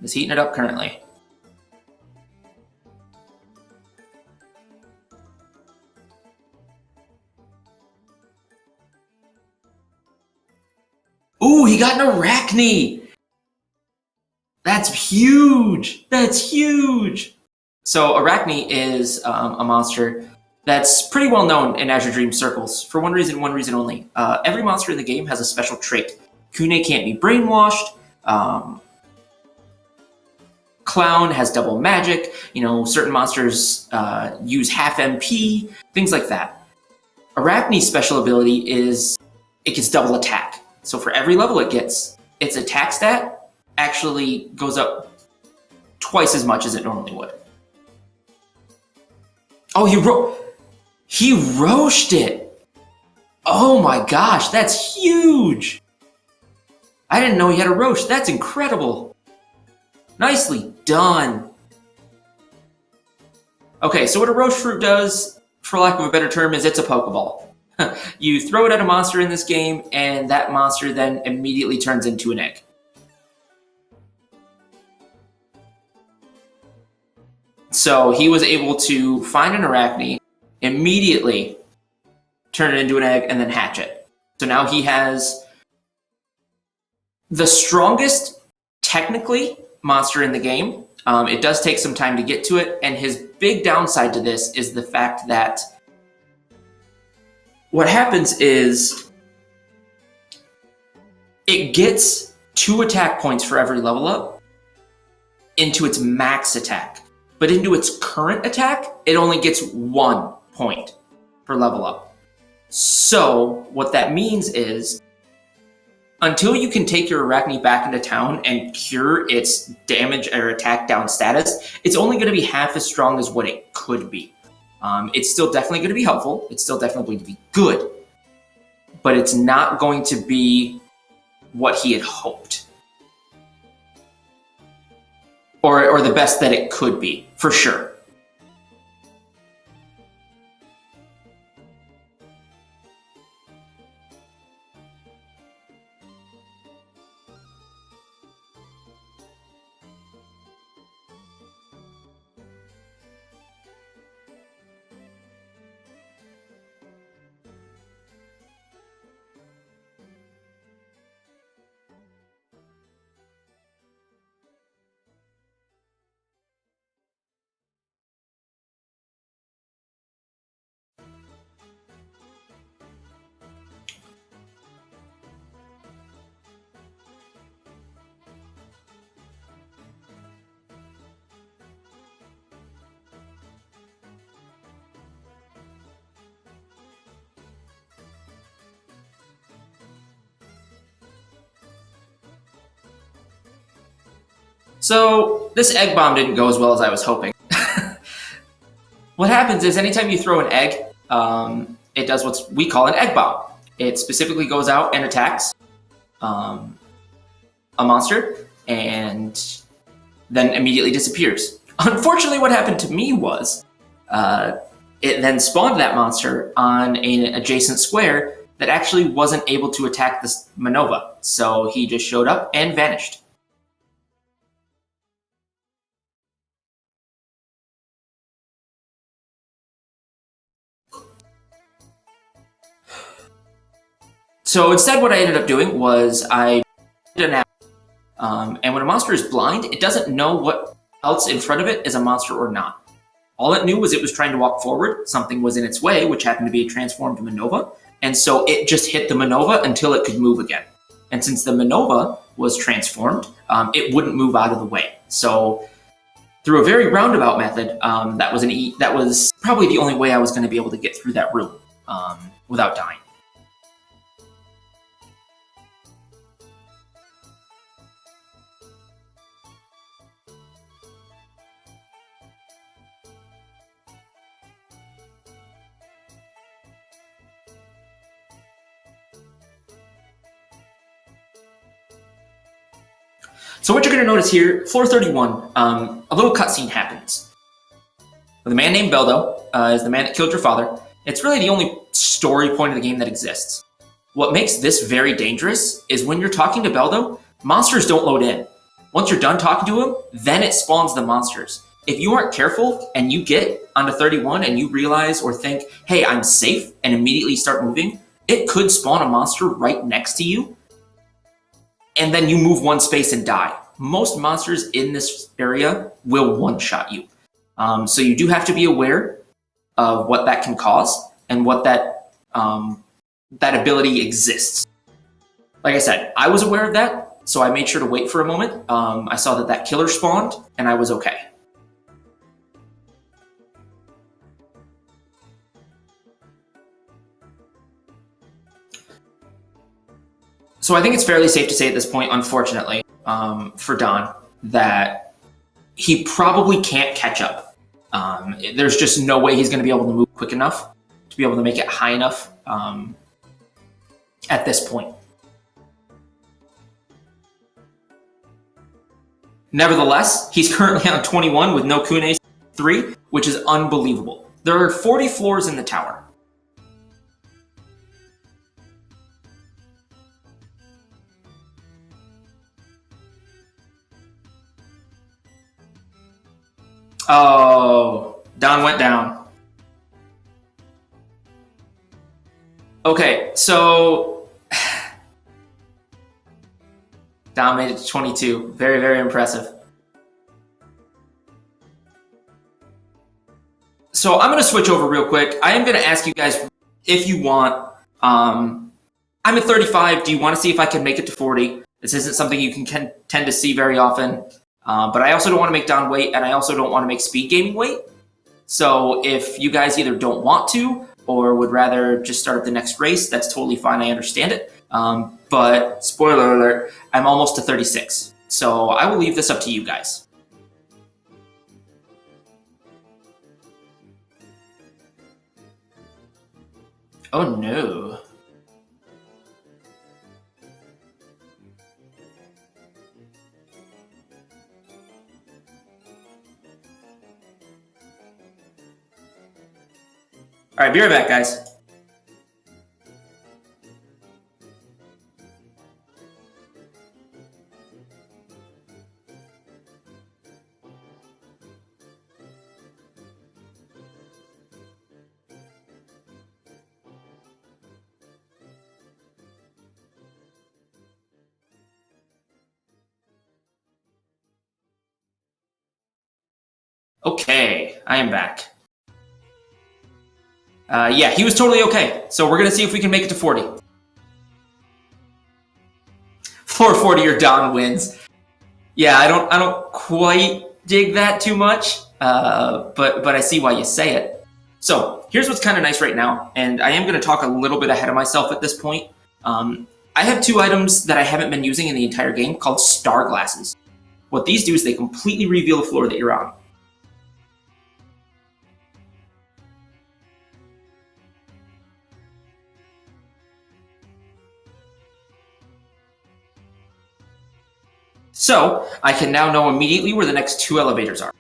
He's heating it up currently. Ooh, he got an Arachne! That's huge! That's huge! So Arachne is a monster that's pretty well known in Azure Dream circles for one reason only. Every monster in the game has a special trait. Kune can't be brainwashed. Clown has double magic. Certain monsters use half MP, things like that. Arachne's special ability is it gets double attack. So for every level it gets, its attack stat actually goes up twice as much as it normally would. Oh, he roached it! Oh my gosh, that's huge! I didn't know he had a roach. That's incredible. Nicely done. Okay, so what a roach fruit does, for lack of a better term, is it's a Pokeball. You throw it at a monster in this game, and that monster then immediately turns into an egg. So he was able to find an Arachne, immediately turn it into an egg, and then hatch it. So now he has the strongest, technically, monster in the game. It does take some time to get to it, and his big downside to this is the fact that what happens is it gets 2 attack points for every level up into its max attack. But into its current attack, it only gets 1 point per level up. So what that means is until you can take your Arachne back into town and cure its damage or attack down status, it's only going to be half as strong as what it could be. It's still definitely going to be helpful. It's still definitely going to be good. But it's not going to be what he had hoped. Or the best that it could be, for sure. So this egg bomb didn't go as well as I was hoping. What happens is anytime you throw an egg, it does what we call an egg bomb. It specifically goes out and attacks a monster and then immediately disappears. Unfortunately, what happened to me was it then spawned that monster on an adjacent square that actually wasn't able to attack this Manova. So he just showed up and vanished. So instead what I ended up doing was I did an app, and when a monster is blind, it doesn't know what else in front of it is a monster or not. All it knew was it was trying to walk forward, something was in its way, which happened to be a transformed Manova, and so it just hit the Manova until it could move again. And since the Manova was transformed, it wouldn't move out of the way. So through a very roundabout method, that was probably the only way I was going to be able to get through that room without dying. So what you're going to notice here, floor 31, a little cutscene happens. The man named Beldo is the man that killed your father. It's really the only story point of the game that exists. What makes this very dangerous is when you're talking to Beldo, monsters don't load in. Once you're done talking to him, then it spawns the monsters. If you aren't careful and you get onto 31 and you realize or think, hey, I'm safe, and immediately start moving, it could spawn a monster right next to you. and then you move one space and die. Most monsters in this area will one-shot you. So you do have to be aware of what that can cause and what that ability exists. Like I said, I was aware of that, so I made sure to wait for a moment. I saw that killer spawned, and I was okay. So I think it's fairly safe to say at this point, unfortunately, for Don, that he probably can't catch up. There's just no way he's going to be able to move quick enough to be able to make it high enough at this point. Nevertheless, he's currently on 21 with no Kune 3, which is unbelievable. There are 40 floors in the tower. Oh, Don went down. Okay, so Don made it to 22. Very, very impressive. So I'm going to switch over real quick. I am going to ask you guys if you want. I'm at 35. Do you want to see if I can make it to 40? This isn't something you can tend to see very often. But I also don't want to make Don wait, and I also don't want to make Speed Gaming wait. So if you guys either don't want to or would rather just start at the next race, that's totally fine. I understand it. But spoiler alert, I'm almost to 36. So I will leave this up to you guys. Oh no. All right, be right back, guys. Okay, I am back. Yeah, he was totally okay. So we're gonna see if we can make it to 40. Floor 40 or Don wins. Yeah, I don't quite dig that too much, but I see why you say it. So here's what's kind of nice right now, and I am going to talk a little bit ahead of myself at this point. I have two items that I haven't been using in the entire game called star glasses. What these do is they completely reveal the floor that you're on. So I can now know immediately where the next two elevators are.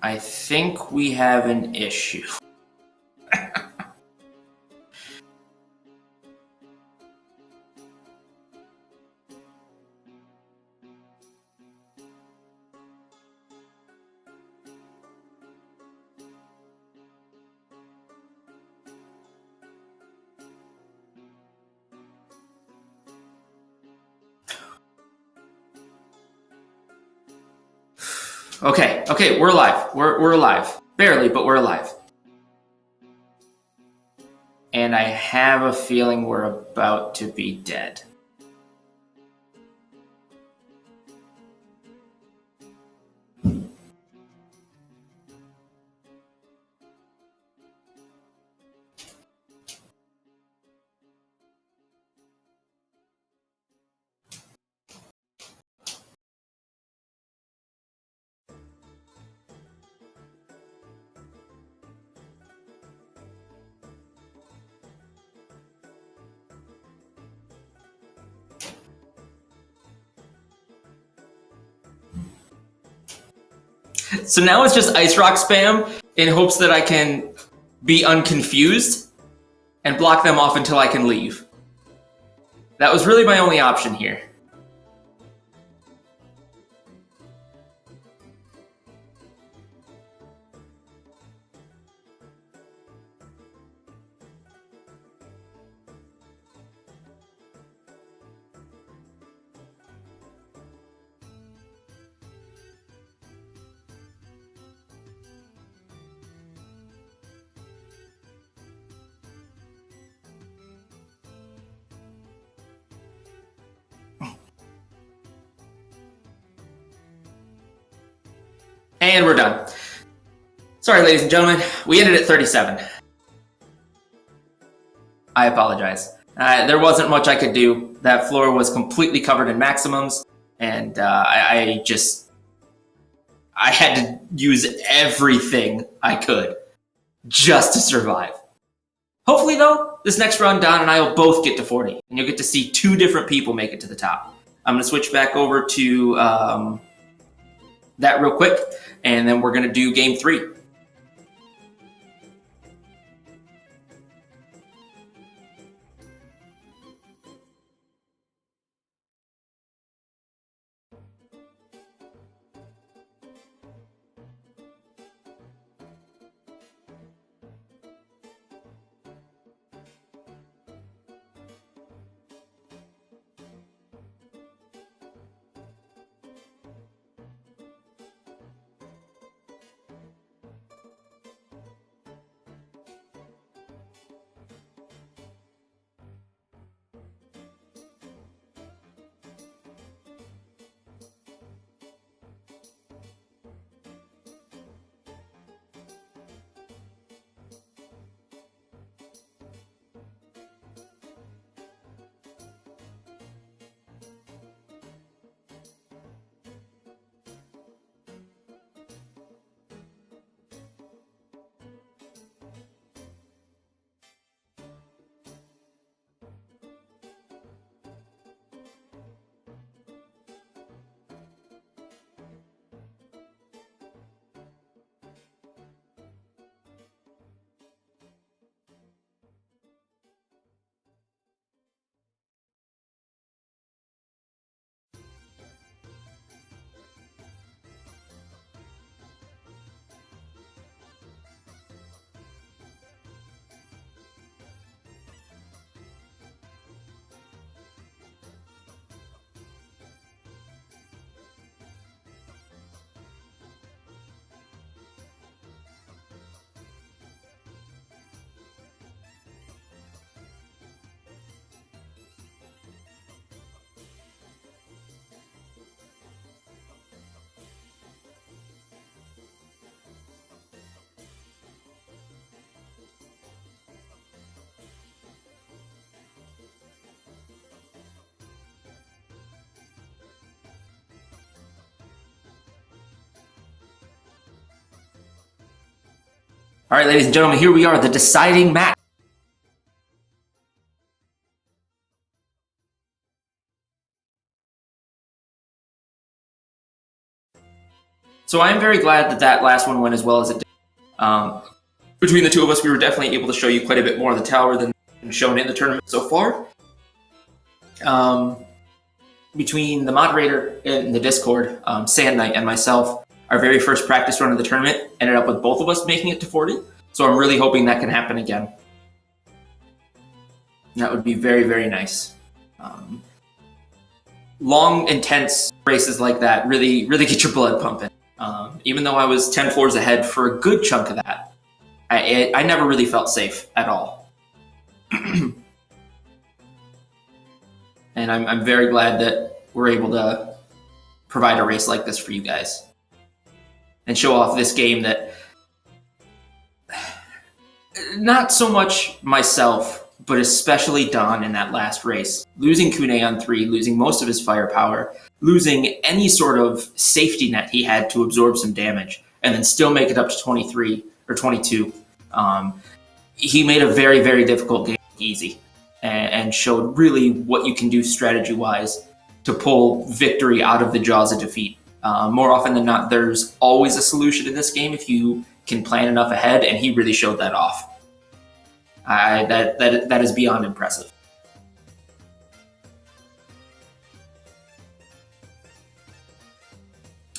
I think we have an issue. Okay, we're alive. We're alive. Barely, but we're alive. And I have a feeling we're about to be dead. So now it's just Ice Rock spam in hopes that I can be unconfused and block them off until I can leave. That was really my only option here. And we're done. Sorry, ladies and gentlemen, we ended at 37. I apologize. There wasn't much I could do. That floor was completely covered in maximums, and I had to use everything I could just to survive. Hopefully, though, this next run, Don and I will both get to 40, and you'll get to see 2 different people make it to the top. I'm going to switch back over to that real quick, and then we're going to do game 3. All right, ladies and gentlemen, here we are, the deciding match. So I'm very glad that that last one went as well as it did. Between the two of us, we were definitely able to show you quite a bit more of the tower than shown in the tournament so far. Between the moderator in the Discord, Sand Knight, and myself, our very first practice run of the tournament ended up with both of us making it to 40. So I'm really hoping that can happen again. That would be very, very nice. Long, intense races like that really, really get your blood pumping. Even though I was 10 floors ahead for a good chunk of that, I never really felt safe at all. And I'm very glad that we're able to provide a race like this for you guys. And show off this game that, not so much myself, but especially Don in that last race. Losing Kune on 3, losing most of his firepower, losing any sort of safety net he had to absorb some damage, and then still make it up to 23 or 22. He made a very, very difficult game easy, and showed really what you can do strategy-wise to pull victory out of the jaws of defeat. More often than not, there's always a solution in this game if you can plan enough ahead, and he really showed that off. That is beyond impressive.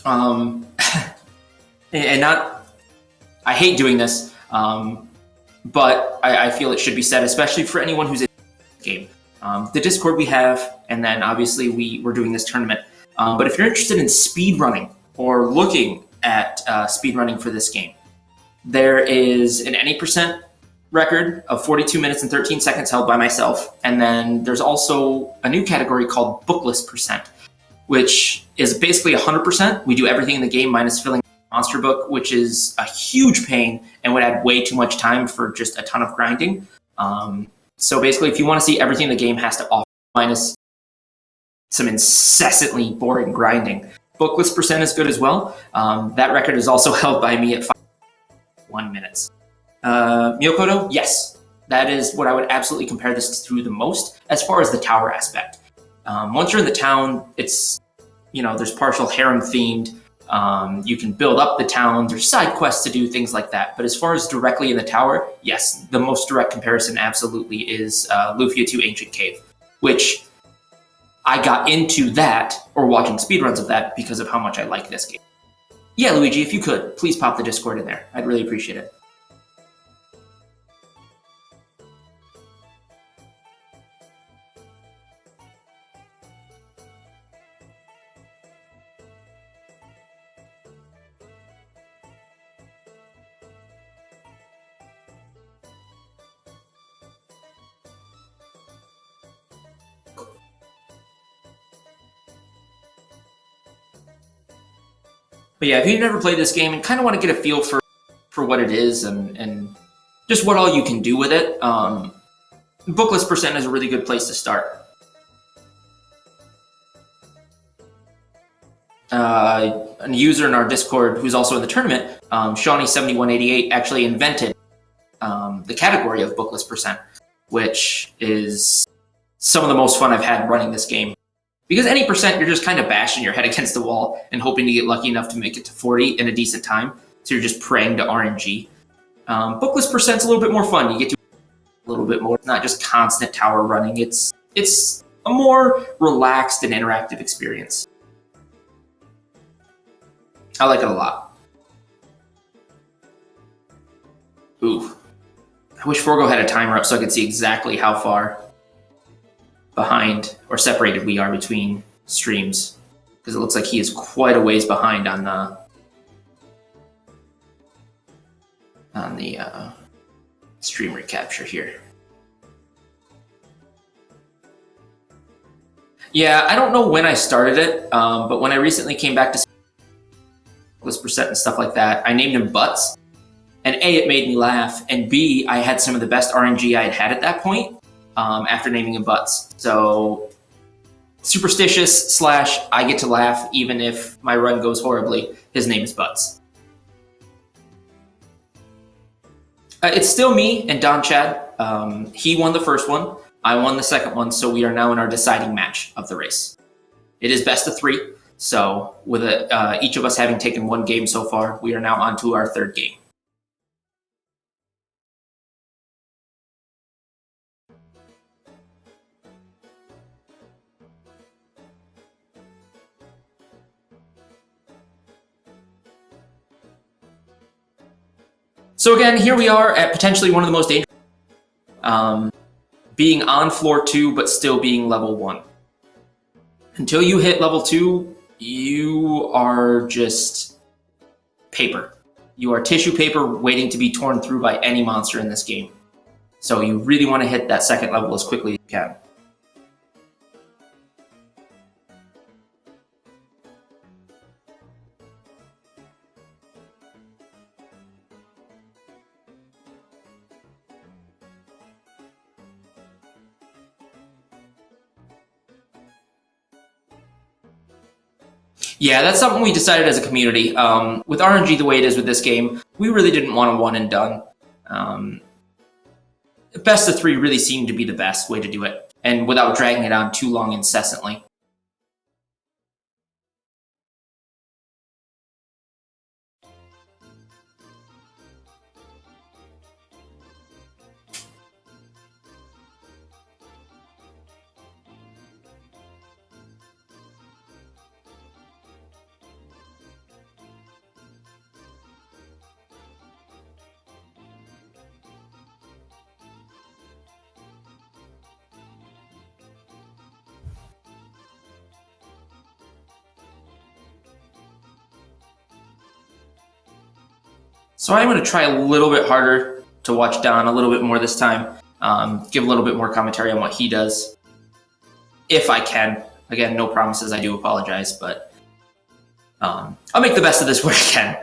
And not, I hate doing this, but I feel it should be said, especially for anyone who's in the game. The Discord we have, and then obviously we're doing this tournament. But if you're interested in speed running or looking at speed running for this game, there is an any percent record of 42 minutes and 13 seconds held by myself. And then there's also a new category called bookless percent, which is basically 100%. We do everything in the game minus filling a monster book, which is a huge pain and would add way too much time for just a ton of grinding. So basically, if you want to see everything the game has to offer minus some incessantly boring grinding, bookless percent is good as well. That record is also held by me at 1 minutes. Miyokoto, yes, that is what I would absolutely compare this to the most as far as the tower aspect. Once you're in the town, it's, there's partial harem themed. You can build up the town, there's side quests to do, things like that. But as far as directly in the tower, yes, the most direct comparison absolutely is Lufia 2 Ancient Cave, which I got into that, or watching speedruns of that, because of how much I like this game. Yeah, Luigi, if you could, please pop the Discord in there. I'd really appreciate it. But yeah, if you've never played this game and kind of want to get a feel for what it is and just what all you can do with it, bookless percent is a really good place to start. A user in our Discord who's also in the tournament, Shawnee7188, actually invented the category of bookless percent, which is some of the most fun I've had running this game. Because any percent, you're just kind of bashing your head against the wall and hoping to get lucky enough to make it to 40 in a decent time. So you're just praying to RNG. Bookless percent's a little bit more fun. You get to a little bit more. It's not just constant tower running. It's a more relaxed and interactive experience. I like it a lot. Ooh. I wish Forgo had a timer up so I could see exactly how far behind or separated we are between streams, because it looks like he is quite a ways behind on the stream recapture here. Yeah, I don't know when I started it, but when I recently came back to this percent and stuff like that, I named him Butts, and A, it made me laugh, and B, I had some of the best RNG I had had at that point. After naming him Butts. So superstitious / I get to laugh even if my run goes horribly. His name is Butts. It's still me and Donnchadh. He won the first one. I won the second one. So we are now in our deciding match of the race. It is best of 3. So with each of us having taken one game so far, we are now on to our third game. So again, here we are at potentially one of the most dangerous, being on floor 2, but still being level 1. Until you hit level 2, you are just paper. You are tissue paper waiting to be torn through by any monster in this game. So you really want to hit that second level as quickly as you can. Yeah, that's something we decided as a community. With RNG the way it is with this game, we really didn't want a one and done. Best of 3 really seemed to be the best way to do it, and without dragging it on too long incessantly. So I'm going to try a little bit harder to watch Don a little bit more this time. Give a little bit more commentary on what he does, if I can. Again, no promises. I do apologize, but I'll make the best of this where I can.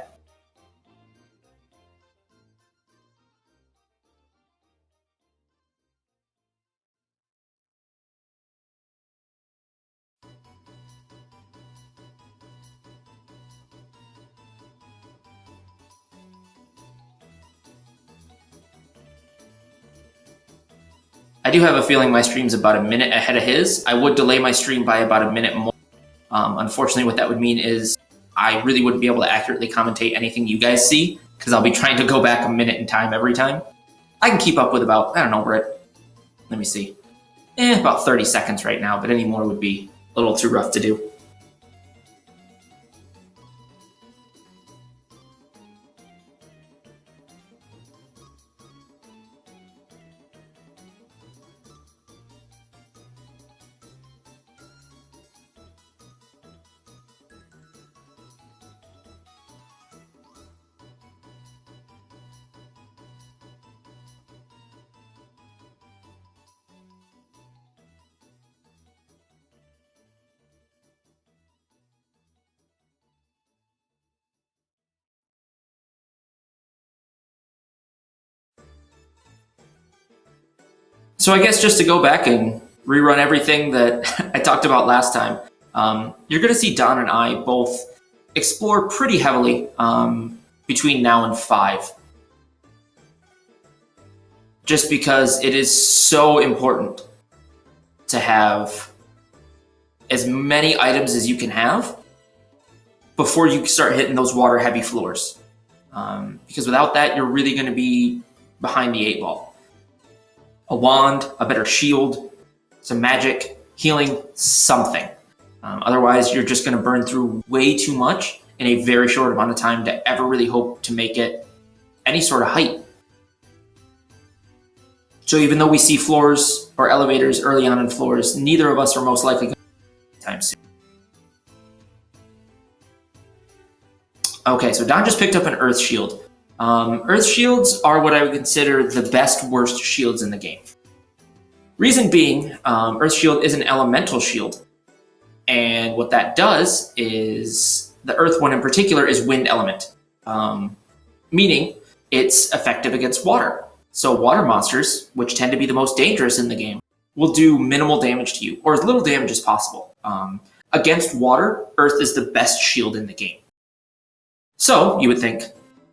I do have a feeling my stream's about a minute ahead of his. I would delay my stream by about a minute more. Unfortunately, what that would mean is I really wouldn't be able to accurately commentate anything you guys see, because I'll be trying to go back a minute in time every time. I can keep up with about, I don't know, we're at, let me see, about 30 seconds right now, but any more would be a little too rough to do. So I guess just to go back and rerun everything that I talked about last time, you're going to see Don and I both explore pretty heavily between now and 5. Just because it is so important to have as many items as you can have before you start hitting those water-heavy floors. Because without that, you're really going to be behind the 8 ball. A wand, a better shield, some magic, healing, something. Otherwise, you're just going to burn through way too much in a very short amount of time to ever really hope to make it any sort of height. So even though we see floors or elevators early on in floors, neither of us are most likely going to time soon. Okay, so Don just picked up an Earth Shield. Earth Shields are what I would consider the best worst shields in the game. Reason being, Earth Shield is an elemental shield. And what that does is, the Earth one in particular is wind element. Meaning, it's effective against water. So water monsters, which tend to be the most dangerous in the game, will do minimal damage to you, or as little damage as possible. Against water, Earth is the best shield in the game. So, you would think,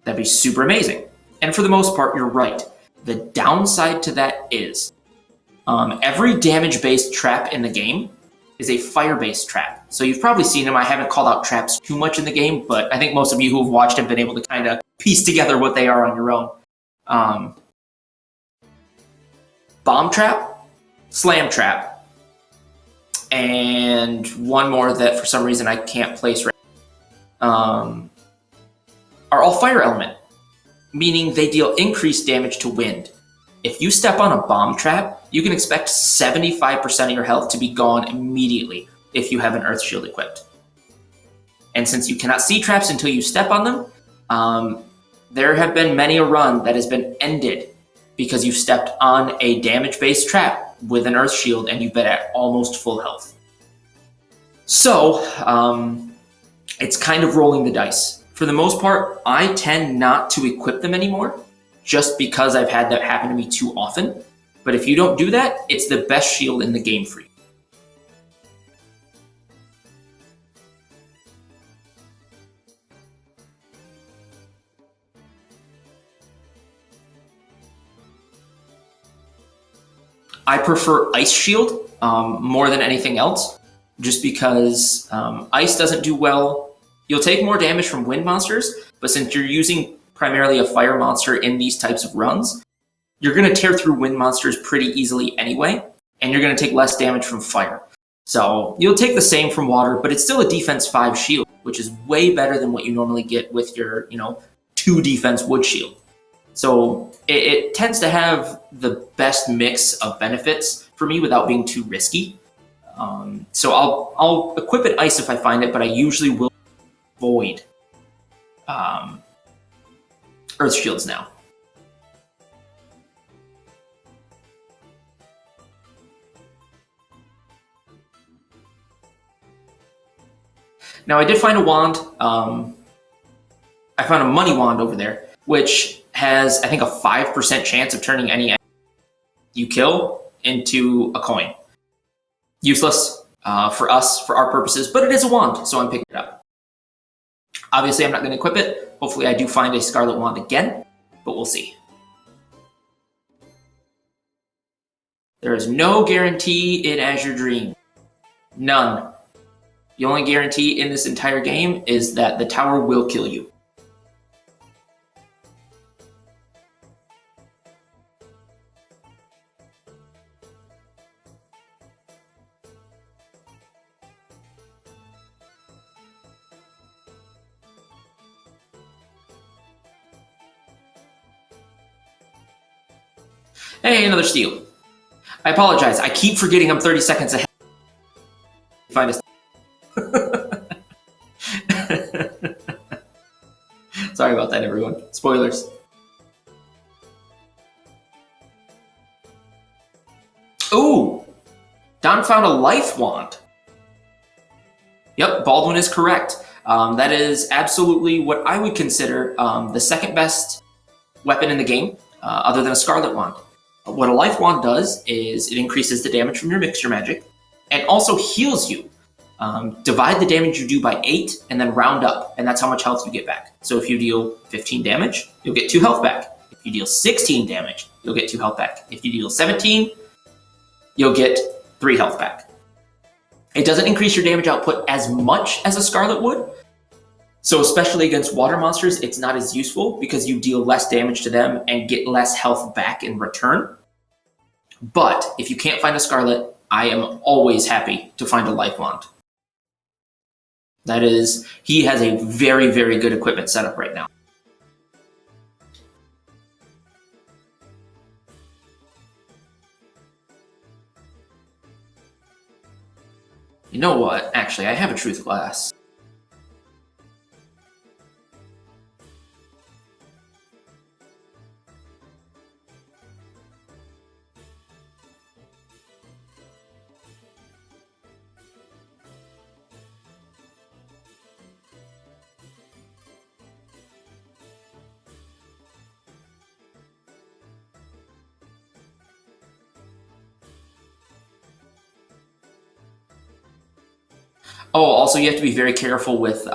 that'd be super amazing. And for the most part, you're right. The downside to that is, every damage-based trap in the game is a fire-based trap. So you've probably seen them. I haven't called out traps too much in the game, but I think most of you who have watched have been able to kind of piece together what they are on your own. Bomb trap, slam trap, and one more that for some reason I can't place right now, are all fire element, meaning they deal increased damage to wind. If you step on a bomb trap, you can expect 75% of your health to be gone immediately if you have an Earth Shield equipped. And since you cannot see traps until you step on them, there have been many a run that has been ended because you stepped on a damage-based trap with an Earth Shield and you've been at almost full health. So, it's kind of rolling the dice. For the most part, I tend not to equip them anymore, just because I've had that happen to me too often. But if you don't do that, it's the best shield in the game for you. I prefer Ice Shield more than anything else, just because Ice doesn't do well. You'll take more damage from wind monsters, but since you're using primarily a fire monster in these types of runs, you're going to tear through wind monsters pretty easily anyway, and you're going to take less damage from fire. So you'll take the same from water, but it's still a defense 5 shield, which is way better than what you normally get with your, 2 defense wood shield. So it tends to have the best mix of benefits for me without being too risky. So I'll equip it Ice if I find it, but I usually will avoid Earth Shields now. Now I did find a wand. I found a money wand over there, which has, I think, a 5% chance of turning any enemy you kill into a coin. Useless for us, for our purposes, but it is a wand, so I'm picking it up. Obviously, I'm not going to equip it. Hopefully, I do find a Scarlet Wand again, but we'll see. There is no guarantee in Azure Dream. None. The only guarantee in this entire game is that the tower will kill you. Hey, another steal. I apologize. I keep forgetting I'm 30 seconds ahead. Find us. Sorry about that, everyone. Spoilers. Ooh! Don found a life wand. Yep, Baldwin is correct. That is absolutely what I would consider the second best weapon in the game, other than a Scarlet Wand. What a life wand does is it increases the damage from your mixture magic and also heals you. Divide the damage you do by 8 and then round up, and that's how much health you get back. So if you deal 15 damage, you'll get 2 health back. If you deal 16 damage, you'll get 2 health back. If you deal 17, you'll get 3 health back. It doesn't increase your damage output as much as a Scarlet would, so especially against water monsters, it's not as useful because you deal less damage to them and get less health back in return. But if you can't find a Scarlet, I am always happy to find a life wand. That is, he has a very, very good equipment setup right now. You know what? Actually, I have a truth glass. Oh, also you have to be very careful with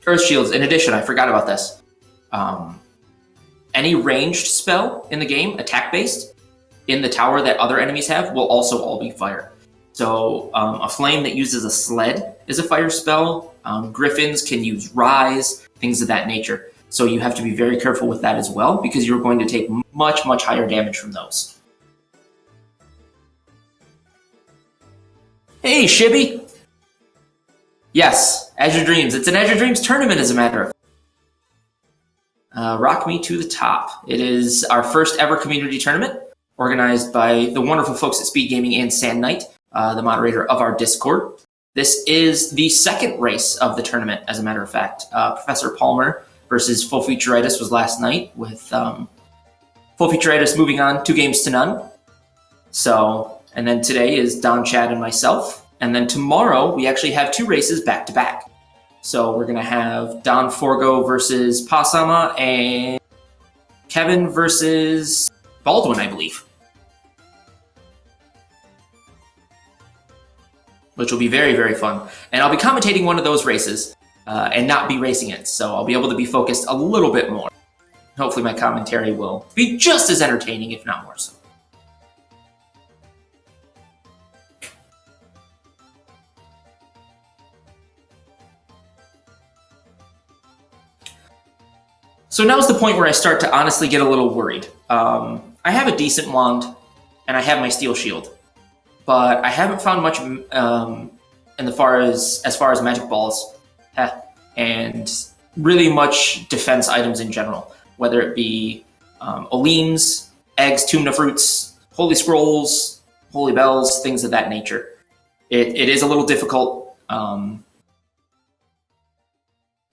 Earth Shields. In addition, I forgot about this. Any ranged spell in the game, attack-based, in the tower that other enemies have, will also all be fire. So a flame that uses a sled is a fire spell. Griffins can use rise, things of that nature. So you have to be very careful with that as well, because you're going to take much, much higher damage from those. Hey, Shibby! Yes, Azure Dreams. It's an Azure Dreams tournament, as a matter of fact. Rock Me to the Top. It is our first ever community tournament, organized by the wonderful folks at Speed Gaming and Sand Knight, the moderator of our Discord. This is the second race of the tournament, as a matter of fact. Professor Palmer versus Full Featureitis was last night, with Full Featureitis moving on 2 games to none. So, and then today is Donnchadh and myself. And then tomorrow, we actually have 2 races back-to-back. So we're going to have Don Forgo versus Pasama and Kevin versus Baldwin, I believe. Which will be very, very fun. And I'll be commentating one of those races and not be racing it. So I'll be able to be focused a little bit more. Hopefully my commentary will be just as entertaining, if not more so. So now's the point where I start to honestly get a little worried. I have a decent wand, and I have my steel shield, but I haven't found much as far as magic balls, and really much defense items in general, whether it be oleams, eggs, tumna fruits, holy scrolls, holy bells, things of that nature. It is a little difficult to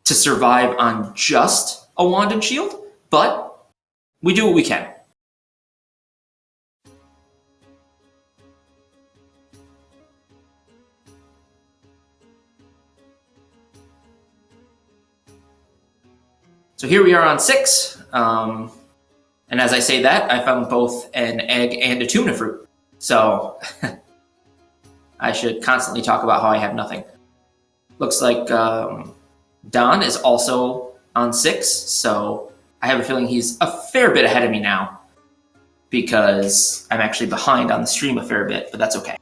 survive on just a wand and shield, but we do what we can. So here we are on 6, and as I say that, I found both an egg and a tuna fruit. So I should constantly talk about how I have nothing. Looks like Don is also on 6, so I have a feeling he's a fair bit ahead of me now, because I'm actually behind on the stream a fair bit, but that's okay.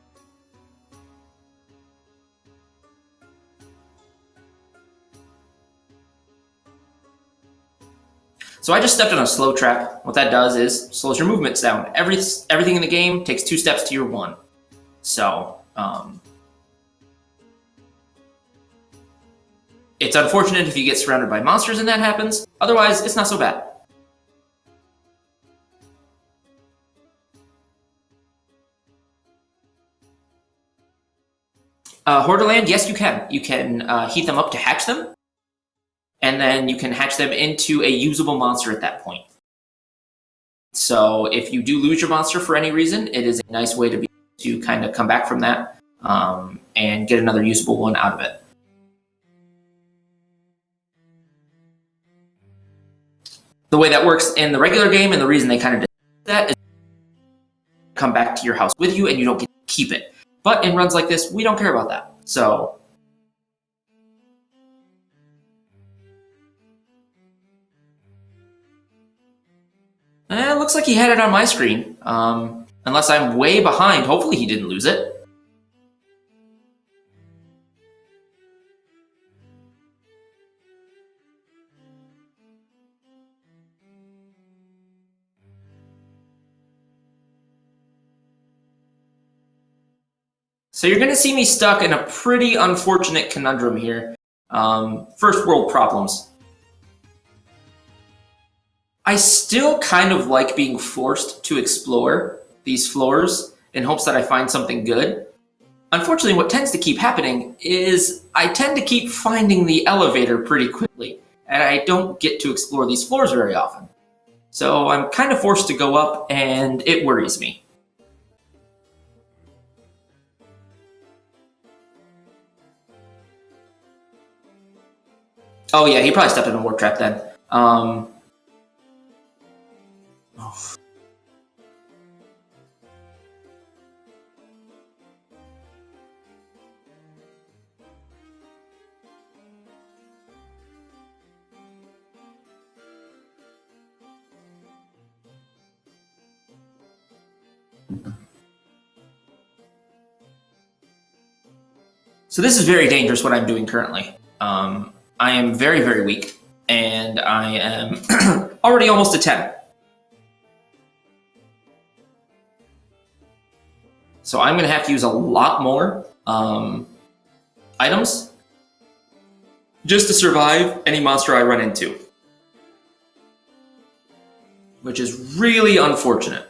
So I just stepped on a slow trap. What that does is slows your movements down. Everything in the game takes 2 steps to your 1. So it's unfortunate if you get surrounded by monsters and that happens. Otherwise, it's not so bad. Horderland, yes, you can. You can heat them up to hatch them, and then you can hatch them into a usable monster at that point. So if you do lose your monster for any reason, it is a nice way to kind of come back from that and get another usable one out of it. The way that works in the regular game, and the reason they kind of did that, is come back to your house with you and you don't get to keep it. But in runs like this, we don't care about that. So it looks like he had it on my screen. Unless I'm way behind, hopefully he didn't lose it. So you're going to see me stuck in a pretty unfortunate conundrum here. First world problems. I still kind of like being forced to explore these floors in hopes that I find something good. Unfortunately, what tends to keep happening is I tend to keep finding the elevator pretty quickly, and I don't get to explore these floors very often. So I'm kind of forced to go up, and it worries me. Oh yeah, he probably stepped in a warp trap then. So this is very dangerous what I'm doing currently. I am very, very weak, and I am already almost a 10. So I'm going to have to use a lot more items just to survive any monster I run into, which is really unfortunate.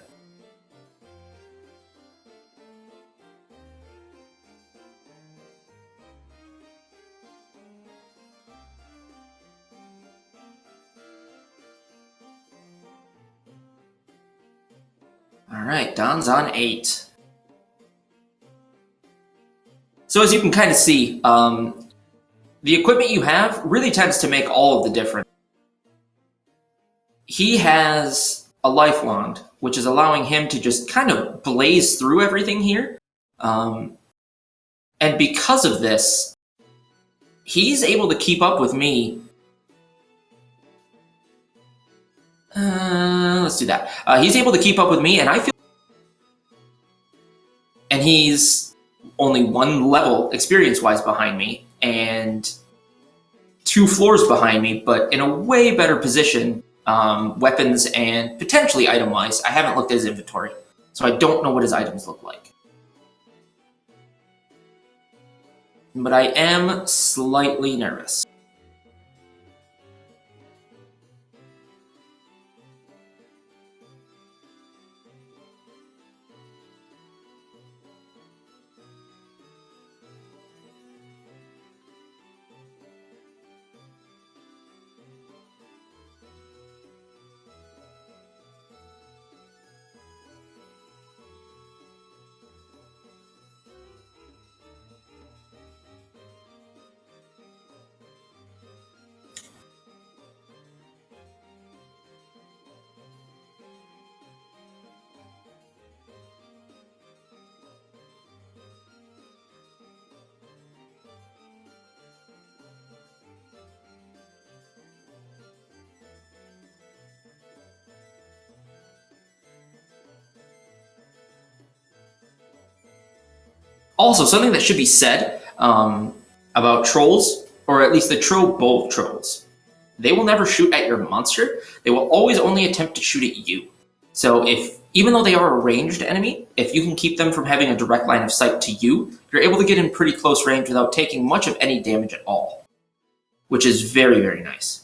All right, Don's on 8. So as you can kind of see, the equipment you have really tends to make all of the difference. He has a life wand, which is allowing him to just kind of blaze through everything here. And because of this, he's able to keep up with me. Let's do that. He's able to keep up with me, and I feel... And he's only 1 level experience-wise behind me, and 2 floors behind me, but in a way better position, weapons and potentially item-wise. I haven't looked at his inventory, so I don't know what his items look like. But I am slightly nervous. Also, something that should be said about trolls, or at least the troll bolt trolls. They will never shoot at your monster. They will always only attempt to shoot at you. So even though they are a ranged enemy, if you can keep them from having a direct line of sight to you, you're able to get in pretty close range without taking much of any damage at all, which is very, very nice.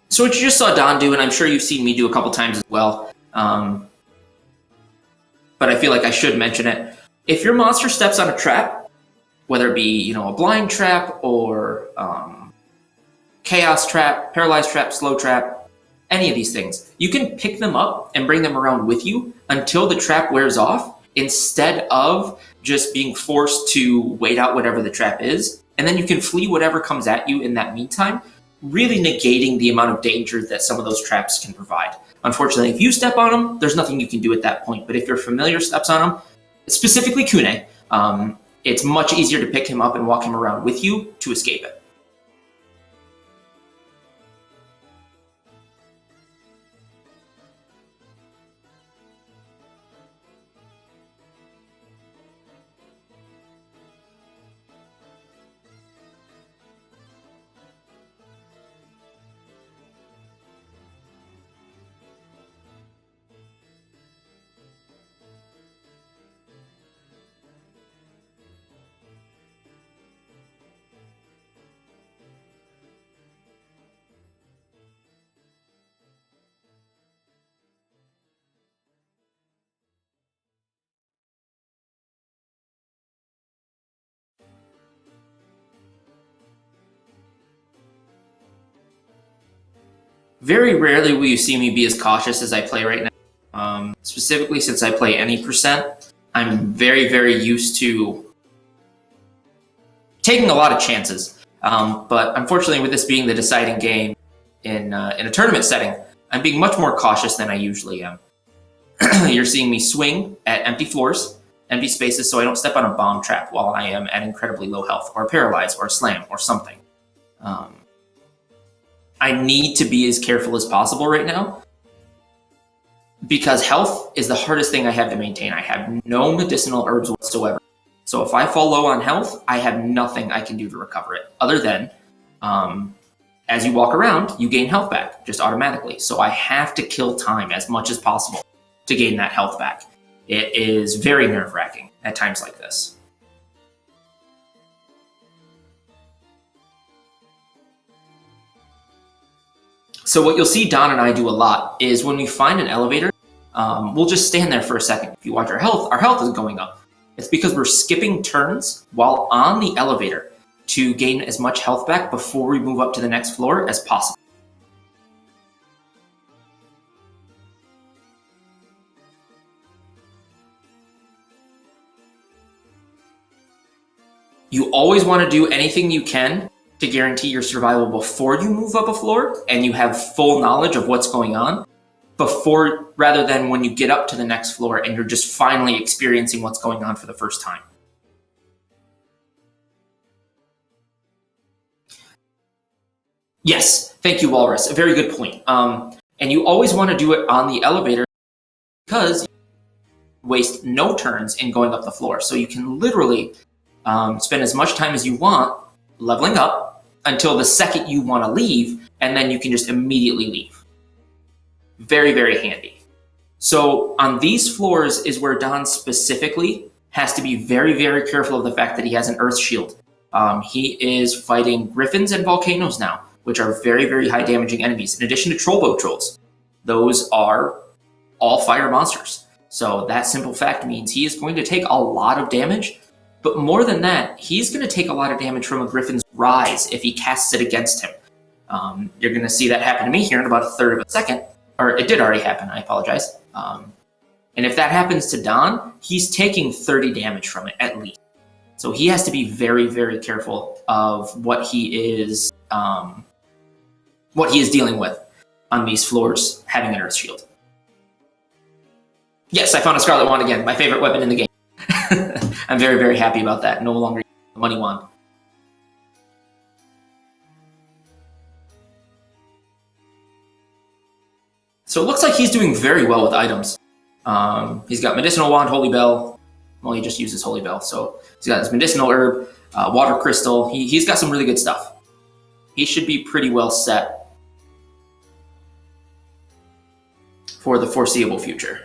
So what you just saw Don do, and I'm sure you've seen me do a couple times as well, but I feel like I should mention it. If your monster steps on a trap, whether it be a blind trap or chaos trap, paralyzed trap, slow trap, any of these things, you can pick them up and bring them around with you until the trap wears off, instead of just being forced to wait out whatever the trap is, and then you can flee whatever comes at you in that meantime, really negating the amount of danger that some of those traps can provide. Unfortunately, if you step on them, there's nothing you can do at that point. But if your familiar steps on them, specifically Kune, it's much easier to pick him up and walk him around with you to escape it. Very rarely will you see me be as cautious as I play right now. Specifically, since I play any percent, I'm very, very used to taking a lot of chances. But unfortunately, with this being the deciding game in a tournament setting, I'm being much more cautious than I usually am. You're seeing me swing at empty floors, empty spaces, so I don't step on a bomb trap while I am at incredibly low health, or paralyze, or slam, or something. I need to be as careful as possible right now, because health is the hardest thing I have to maintain. I have no medicinal herbs whatsoever. So if I fall low on health, I have nothing I can do to recover it, other than as you walk around, you gain health back just automatically. So I have to kill time as much as possible to gain that health back. It is very nerve-wracking at times like this. So what you'll see Don and I do a lot is when we find an elevator, we'll just stand there for a second. If you watch our health is going up. It's because we're skipping turns while on the elevator to gain as much health back before we move up to the next floor as possible. You always want to do anything you can to guarantee your survival before you move up a floor and you have full knowledge of what's going on, rather than when you get up to the next floor and you're just finally experiencing what's going on for the first time. Yes, thank you, Walrus. A very good point. And you always want to do it on the elevator because you waste no turns in going up the floor. So you can literally spend as much time as you want leveling up until the second you want to leave, and then you can just immediately leave. Very, very handy. So on these floors is where Don specifically has to be very, very careful of the fact that he has an earth shield. He is fighting griffins and volcanoes now, which are very, very high damaging enemies, in addition to trollboat trolls. Those are all fire monsters. So that simple fact means he is going to take a lot of damage, but more than that, he's going to take a lot of damage from a griffin's rise if he casts it against him. You're going to see that happen to me here in about a third of a second. or it did already happen, I apologize. And if that happens to Don, he's taking 30 damage from it at least. So he has to be very, very careful of what he is dealing with on these floors having an Earth Shield. Yes, I found a Scarlet Wand again, my favorite weapon in the game. I'm very, very happy about that. No longer a money wand. So it looks like he's doing very well with items. He's got Medicinal Wand, Holy Bell. Well, he just uses Holy Bell. So he's got his Medicinal Herb, Water Crystal. He's got some really good stuff. He should be pretty well set for the foreseeable future.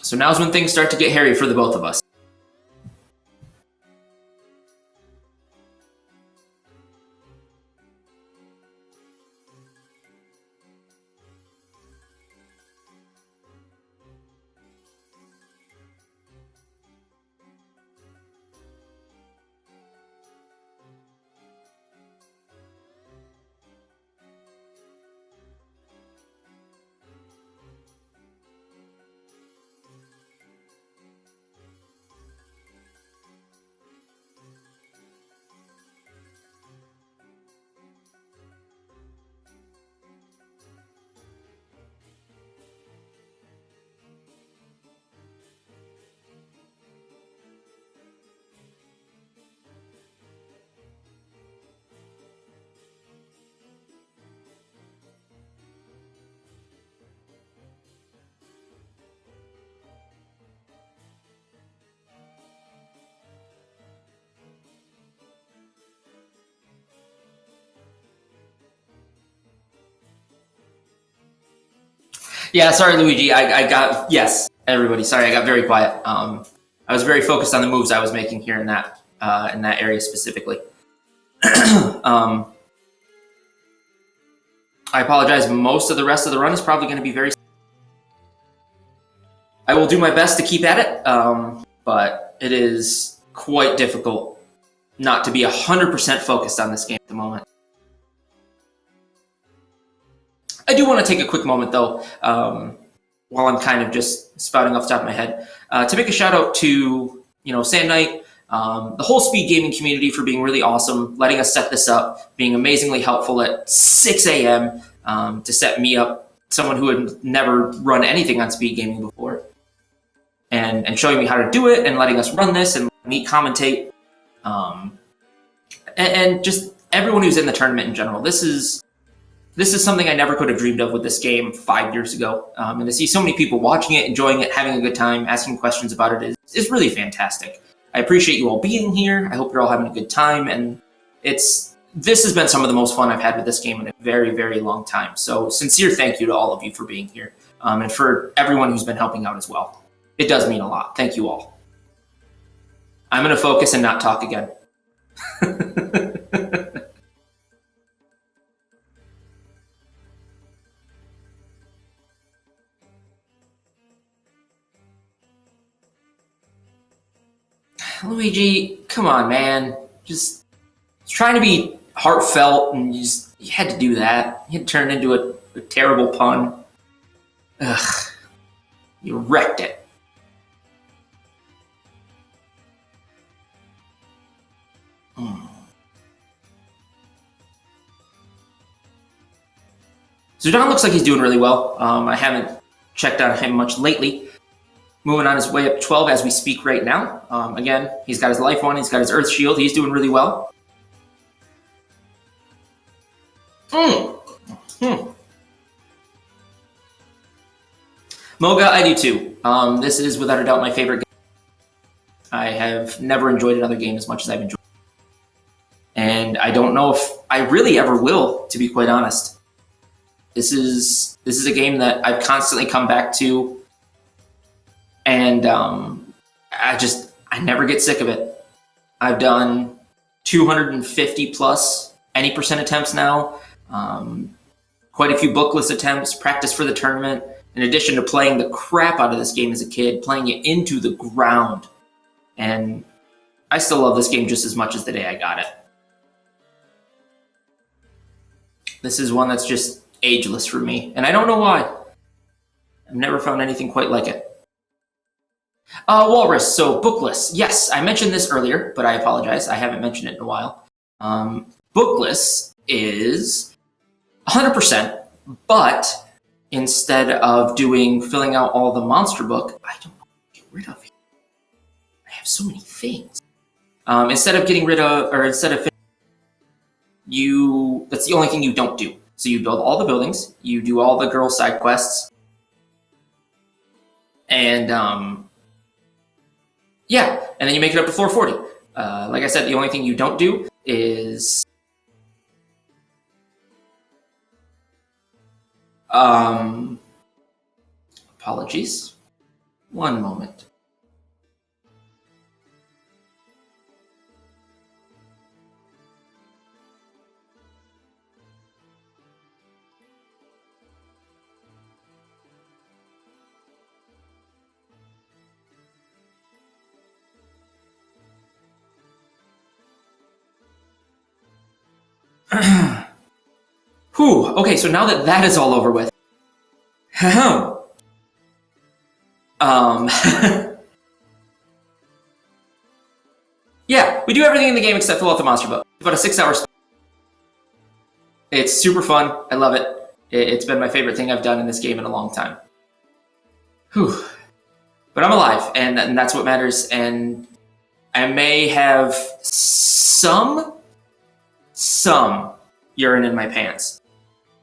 So now's when things start to get hairy for the both of us. Yeah, sorry, Luigi. I got, yes, everybody. Sorry, I got very quiet. I was very focused on the moves I was making here in that area specifically. I apologize. Most of the rest of the run is probably going to be very. I will do my best to keep at it, but it is quite difficult not to be 100% focused on this game at the moment. I do want to take a quick moment, though, while I'm kind of just spouting off the top of my head, to make a shout out to Sand Knight, the whole speed gaming community for being really awesome, letting us set this up, being amazingly helpful at 6 a.m. To set me up, someone who had never run anything on speed gaming before, and showing me how to do it and letting us run this and me commentate, and just everyone who's in the tournament in general. This is something I never could have dreamed of with this game 5 years ago. And to see so many people watching it, enjoying it, having a good time, asking questions about it is really fantastic. I appreciate you all being here. I hope you're all having a good time. And this has been some of the most fun I've had with this game in a very, very long time. So sincere thank you to all of you for being here, and for everyone who's been helping out as well. It does mean a lot. Thank you all. I'm going to focus and not talk again. Luigi, come on, man. Just trying to be heartfelt, and you had to do that. You had to turn it into a terrible pun. Ugh. You wrecked it. So Don looks like he's doing really well. I haven't checked on him much lately. Moving on his way up 12 as we speak right now. Again, he's got his life one, he's got his Earth Shield, he's doing really well. Moga, I do too. This is without a doubt my favorite game. I have never enjoyed another game as much as I've enjoyed it. And I don't know if I really ever will, to be quite honest. This is a game that I've constantly come back to, and I never get sick of it. I've done 250 plus any percent attempts now, quite a few bookless attempts, practice for the tournament, in addition to playing the crap out of this game as a kid, playing it into the ground. And I still love this game just as much as the day I got it. This is one that's just ageless for me, and I don't know why. I've never found anything quite like it. Walrus, so bookless. Yes, I mentioned this earlier, but I apologize. I haven't mentioned it in a while. Bookless is 100%, but instead of filling out all the monster book, I don't know what to get rid of it. I have so many things. Instead of that's the only thing you don't do. So you build all the buildings, you do all the girl side quests, and and then you make it up to 440. Like I said, the only thing you don't do is apologies. One moment. Whew. Okay, so now that is all over with. Yeah, we do everything in the game except fill out the monster book. It's about a 6-hour spell. It's super fun. I love it. It's been my favorite thing I've done in this game in a long time. Whew. But I'm alive, and that's what matters. And I may have some urine in my pants,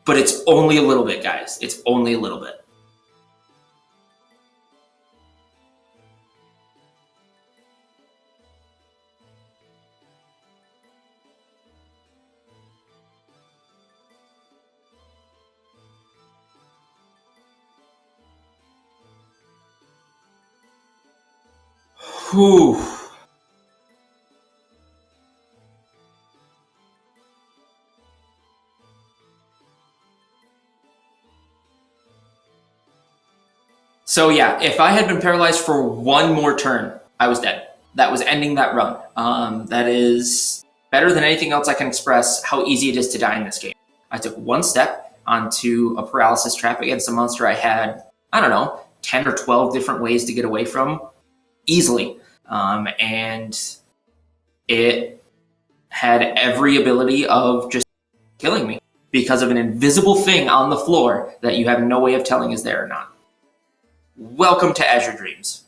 but it's only a little bit, guys. It's only a little bit. Whew. So yeah, if I had been paralyzed for one more turn, I was dead. That was ending that run. That is better than anything else I can express how easy it is to die in this game. I took one step onto a paralysis trap against a monster I had, 10 or 12 different ways to get away from easily. And it had every ability of just killing me because of an invisible thing on the floor that you have no way of telling is there or not. Welcome to Azure Dreams.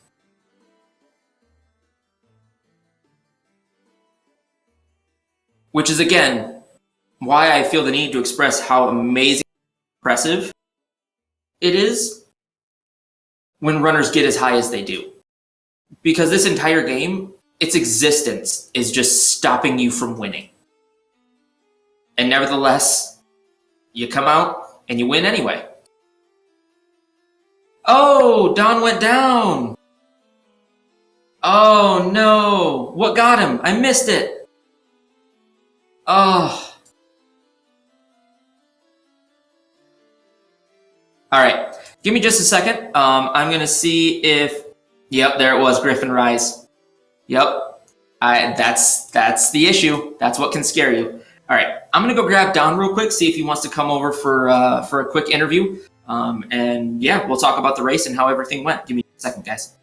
Which is, again, why I feel the need to express how amazing and impressive it is when runners get as high as they do. Because this entire game, its existence is just stopping you from winning. And nevertheless, you come out and you win anyway. Oh, Don went down. Oh no, what got him? I missed it. Oh. All right, give me just a second. I'm gonna see if, yep, there it was, Griffin Rise. Yep, that's the issue. That's what can scare you. All right, I'm gonna go grab Don real quick, see if he wants to come over for a quick interview. And yeah, we'll talk about the race and how everything went. Give me a second, guys.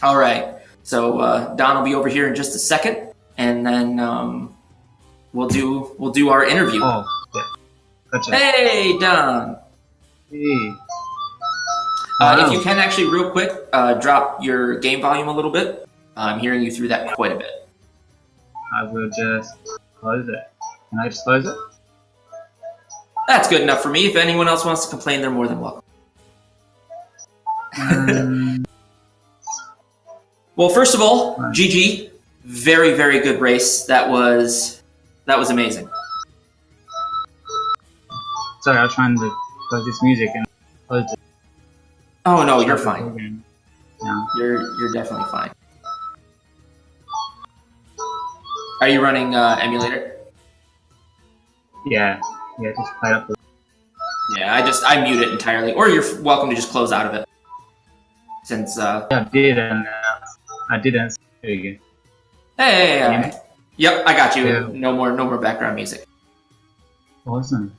All right. So Don will be over here in just a second, and then we'll do our interview. Oh, yeah. Gotcha. Hey, Don. Hey. If you can actually real quick drop your game volume a little bit. I'm hearing you through that quite a bit. I will just close it. Can I just close it? That's good enough for me. If anyone else wants to complain, they're more than welcome. Well, first of all, GG. Very, very good race. That was amazing. Sorry, I was trying to close this music and close it. Oh no, you're fine. No. You're definitely fine. Are you running emulator? Yeah, just play up. Yeah, I mute it entirely, or you're welcome to just close out of it. Since Yeah, I did, and I didn't. There you go. Hey. Yep, I got you. Yeah. No more background music. Awesome.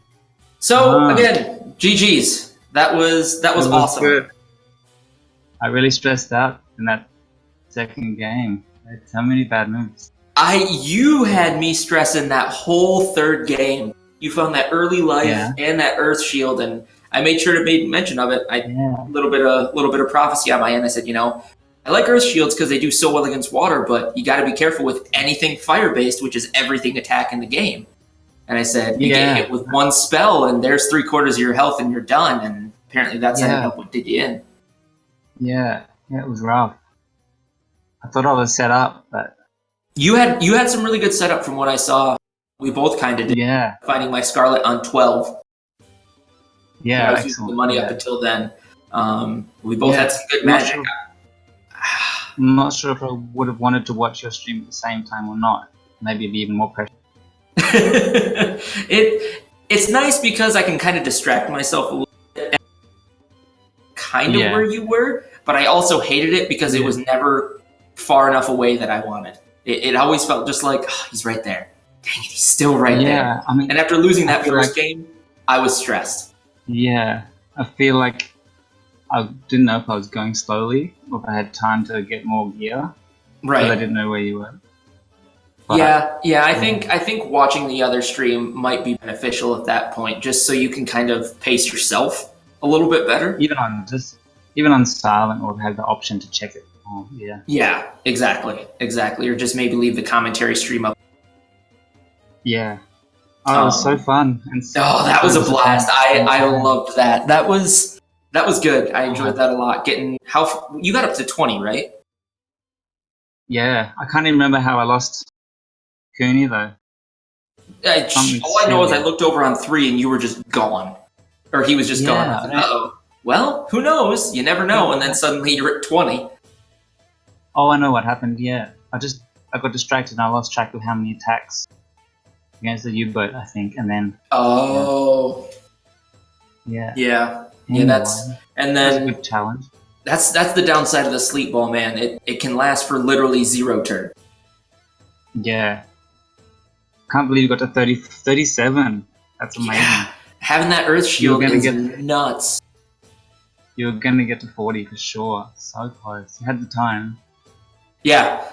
So again, GG's. That was awesome. Good. I really stressed out in that second game. I had so many bad moves. You had me stressing that whole third game. You found that early life and that earth shield, and I made sure to make mention of it. A little bit of prophecy on my end. I said, I like earth shields because they do so well against water, but you got to be careful with anything fire based, which is everything attack in the game. And I said, you get hit with one spell, and there's 3/4 of your health, and you're done. And apparently that's ended up what did you in. Yeah, it was rough. I thought I was set up, but you had some really good setup from what I saw. We both kind of did. Yeah. Finding my Scarlet on 12. Yeah, I was using the money up until then. We both had some good magic. I'm not sure if I would have wanted to watch your stream at the same time or not. Maybe it'd be even more pressure. It's nice because I can kind of distract myself a little bit, kind of where you were, but I also hated it because it was never far enough away that I wanted. It always felt just like, he's right there. Dang it, he's still right there. I mean, and after losing that first game, I was stressed. Yeah, I feel like I didn't know if I was going slowly or if I had time to get more gear. Right. Because I didn't know where you were. But, I think watching the other stream might be beneficial at that point, just so you can kind of pace yourself a little bit better. Even on silent, or have the option to check it. Oh, yeah. Yeah, exactly. Or just maybe leave the commentary stream up. Yeah. Oh, it was so fun. And that was a blast. I loved that. That was good. I enjoyed that a lot. You got up to 20, right? Yeah, I can't even remember how I lost Cooney though. All I know is I looked over on 3 and you were just gone, or he was just gone. Uh-oh. Well, who knows? You never know. And then suddenly you're at 20. Oh, I know what happened. Yeah, I got distracted and I lost track of how many attacks against the U-boat, I think, and then. Oh. Yeah. Yeah. Anyway, that's a good challenge. That's the downside of the sleep ball, man. It can last for literally 0 turn. Yeah. Can't believe you got to 37. That's amazing. Yeah. Having that earth shield is nuts. You're gonna get to 40 for sure. So close. You had the time. Yeah.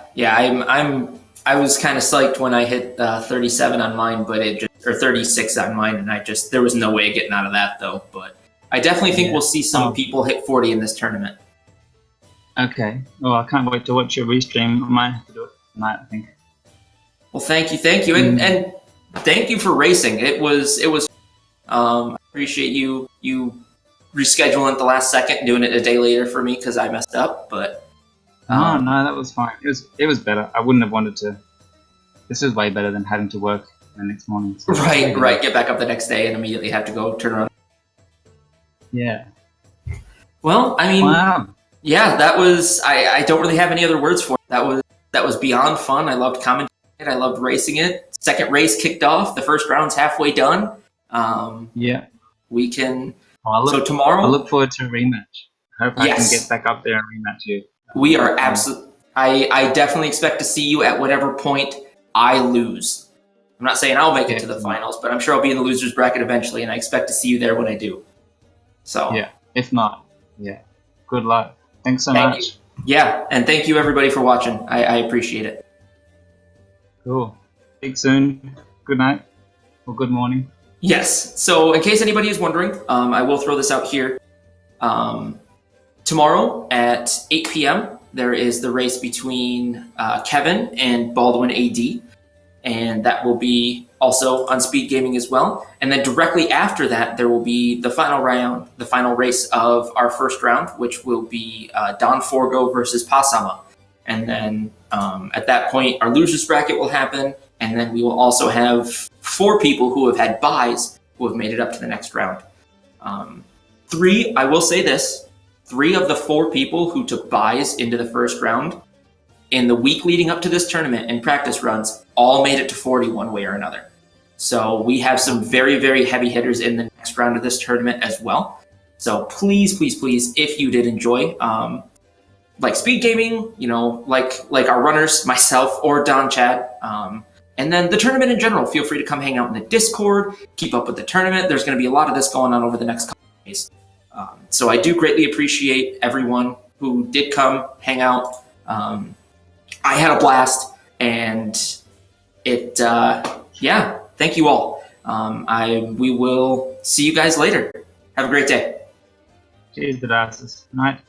I was kind of psyched when I hit 37 on mine, but or 36 on mine, and there was no way of getting out of that though. But I definitely think we'll see some people hit 40 in this tournament. Okay. Well, I can't wait to watch your restream. I might have to do it tonight, I think. Well, thank you, and thank you for racing. It was. I appreciate you rescheduling at the last second, doing it a day later for me because I messed up. But no, that was fine. It was better. I wouldn't have wanted to. This is way better than having to work the next morning. So right. Get back up the next day and immediately have to go turn around. Yeah. Well, I mean, wow. Yeah, that was. I don't really have any other words for it. That was beyond fun. I loved commentating it. I loved racing it. Second race kicked off. The first round's halfway done. Yeah. We can. So tomorrow, I look forward to a rematch. I hope I can get back up there and rematch you. We are absolutely. I definitely expect to see you at whatever point I lose. I'm not saying I'll make it to the finals, but I'm sure I'll be in the losers bracket eventually, and I expect to see you there when I do. So yeah, if not, good luck. Thanks so much. Yeah, and thank you everybody for watching. I appreciate it. Cool. Speak soon. Good night or good morning. Yes. So in case anybody is wondering, I will throw this out here. Tomorrow at 8 p.m., there is the race between Kevin and Baldwin AD, and that will be also on Speed Gaming as well. And then directly after that, there will be the final round, the final race of our first round, which will be Don Forgo versus Pasama. And then at that point, our losers bracket will happen, and then we will also have 4 people who have had buys who have made it up to the next round. 3, I will say this, 3 of the 4 people who took buys into the first round in the week leading up to this tournament and practice runs all made it to 40 one way or another. So we have some very, very heavy hitters in the next round of this tournament as well. So please, please, please, if you did enjoy, like Speed Gaming, you know, like our runners, myself or Donnchadh, and then the tournament in general, feel free to come hang out in the Discord, keep up with the tournament. There's going to be a lot of this going on over the next couple of days. So I do greatly appreciate everyone who did come hang out. I had a blast, and it, yeah, thank you all. We will see you guys later. Have a great day. Cheers, Dadarsus. Night.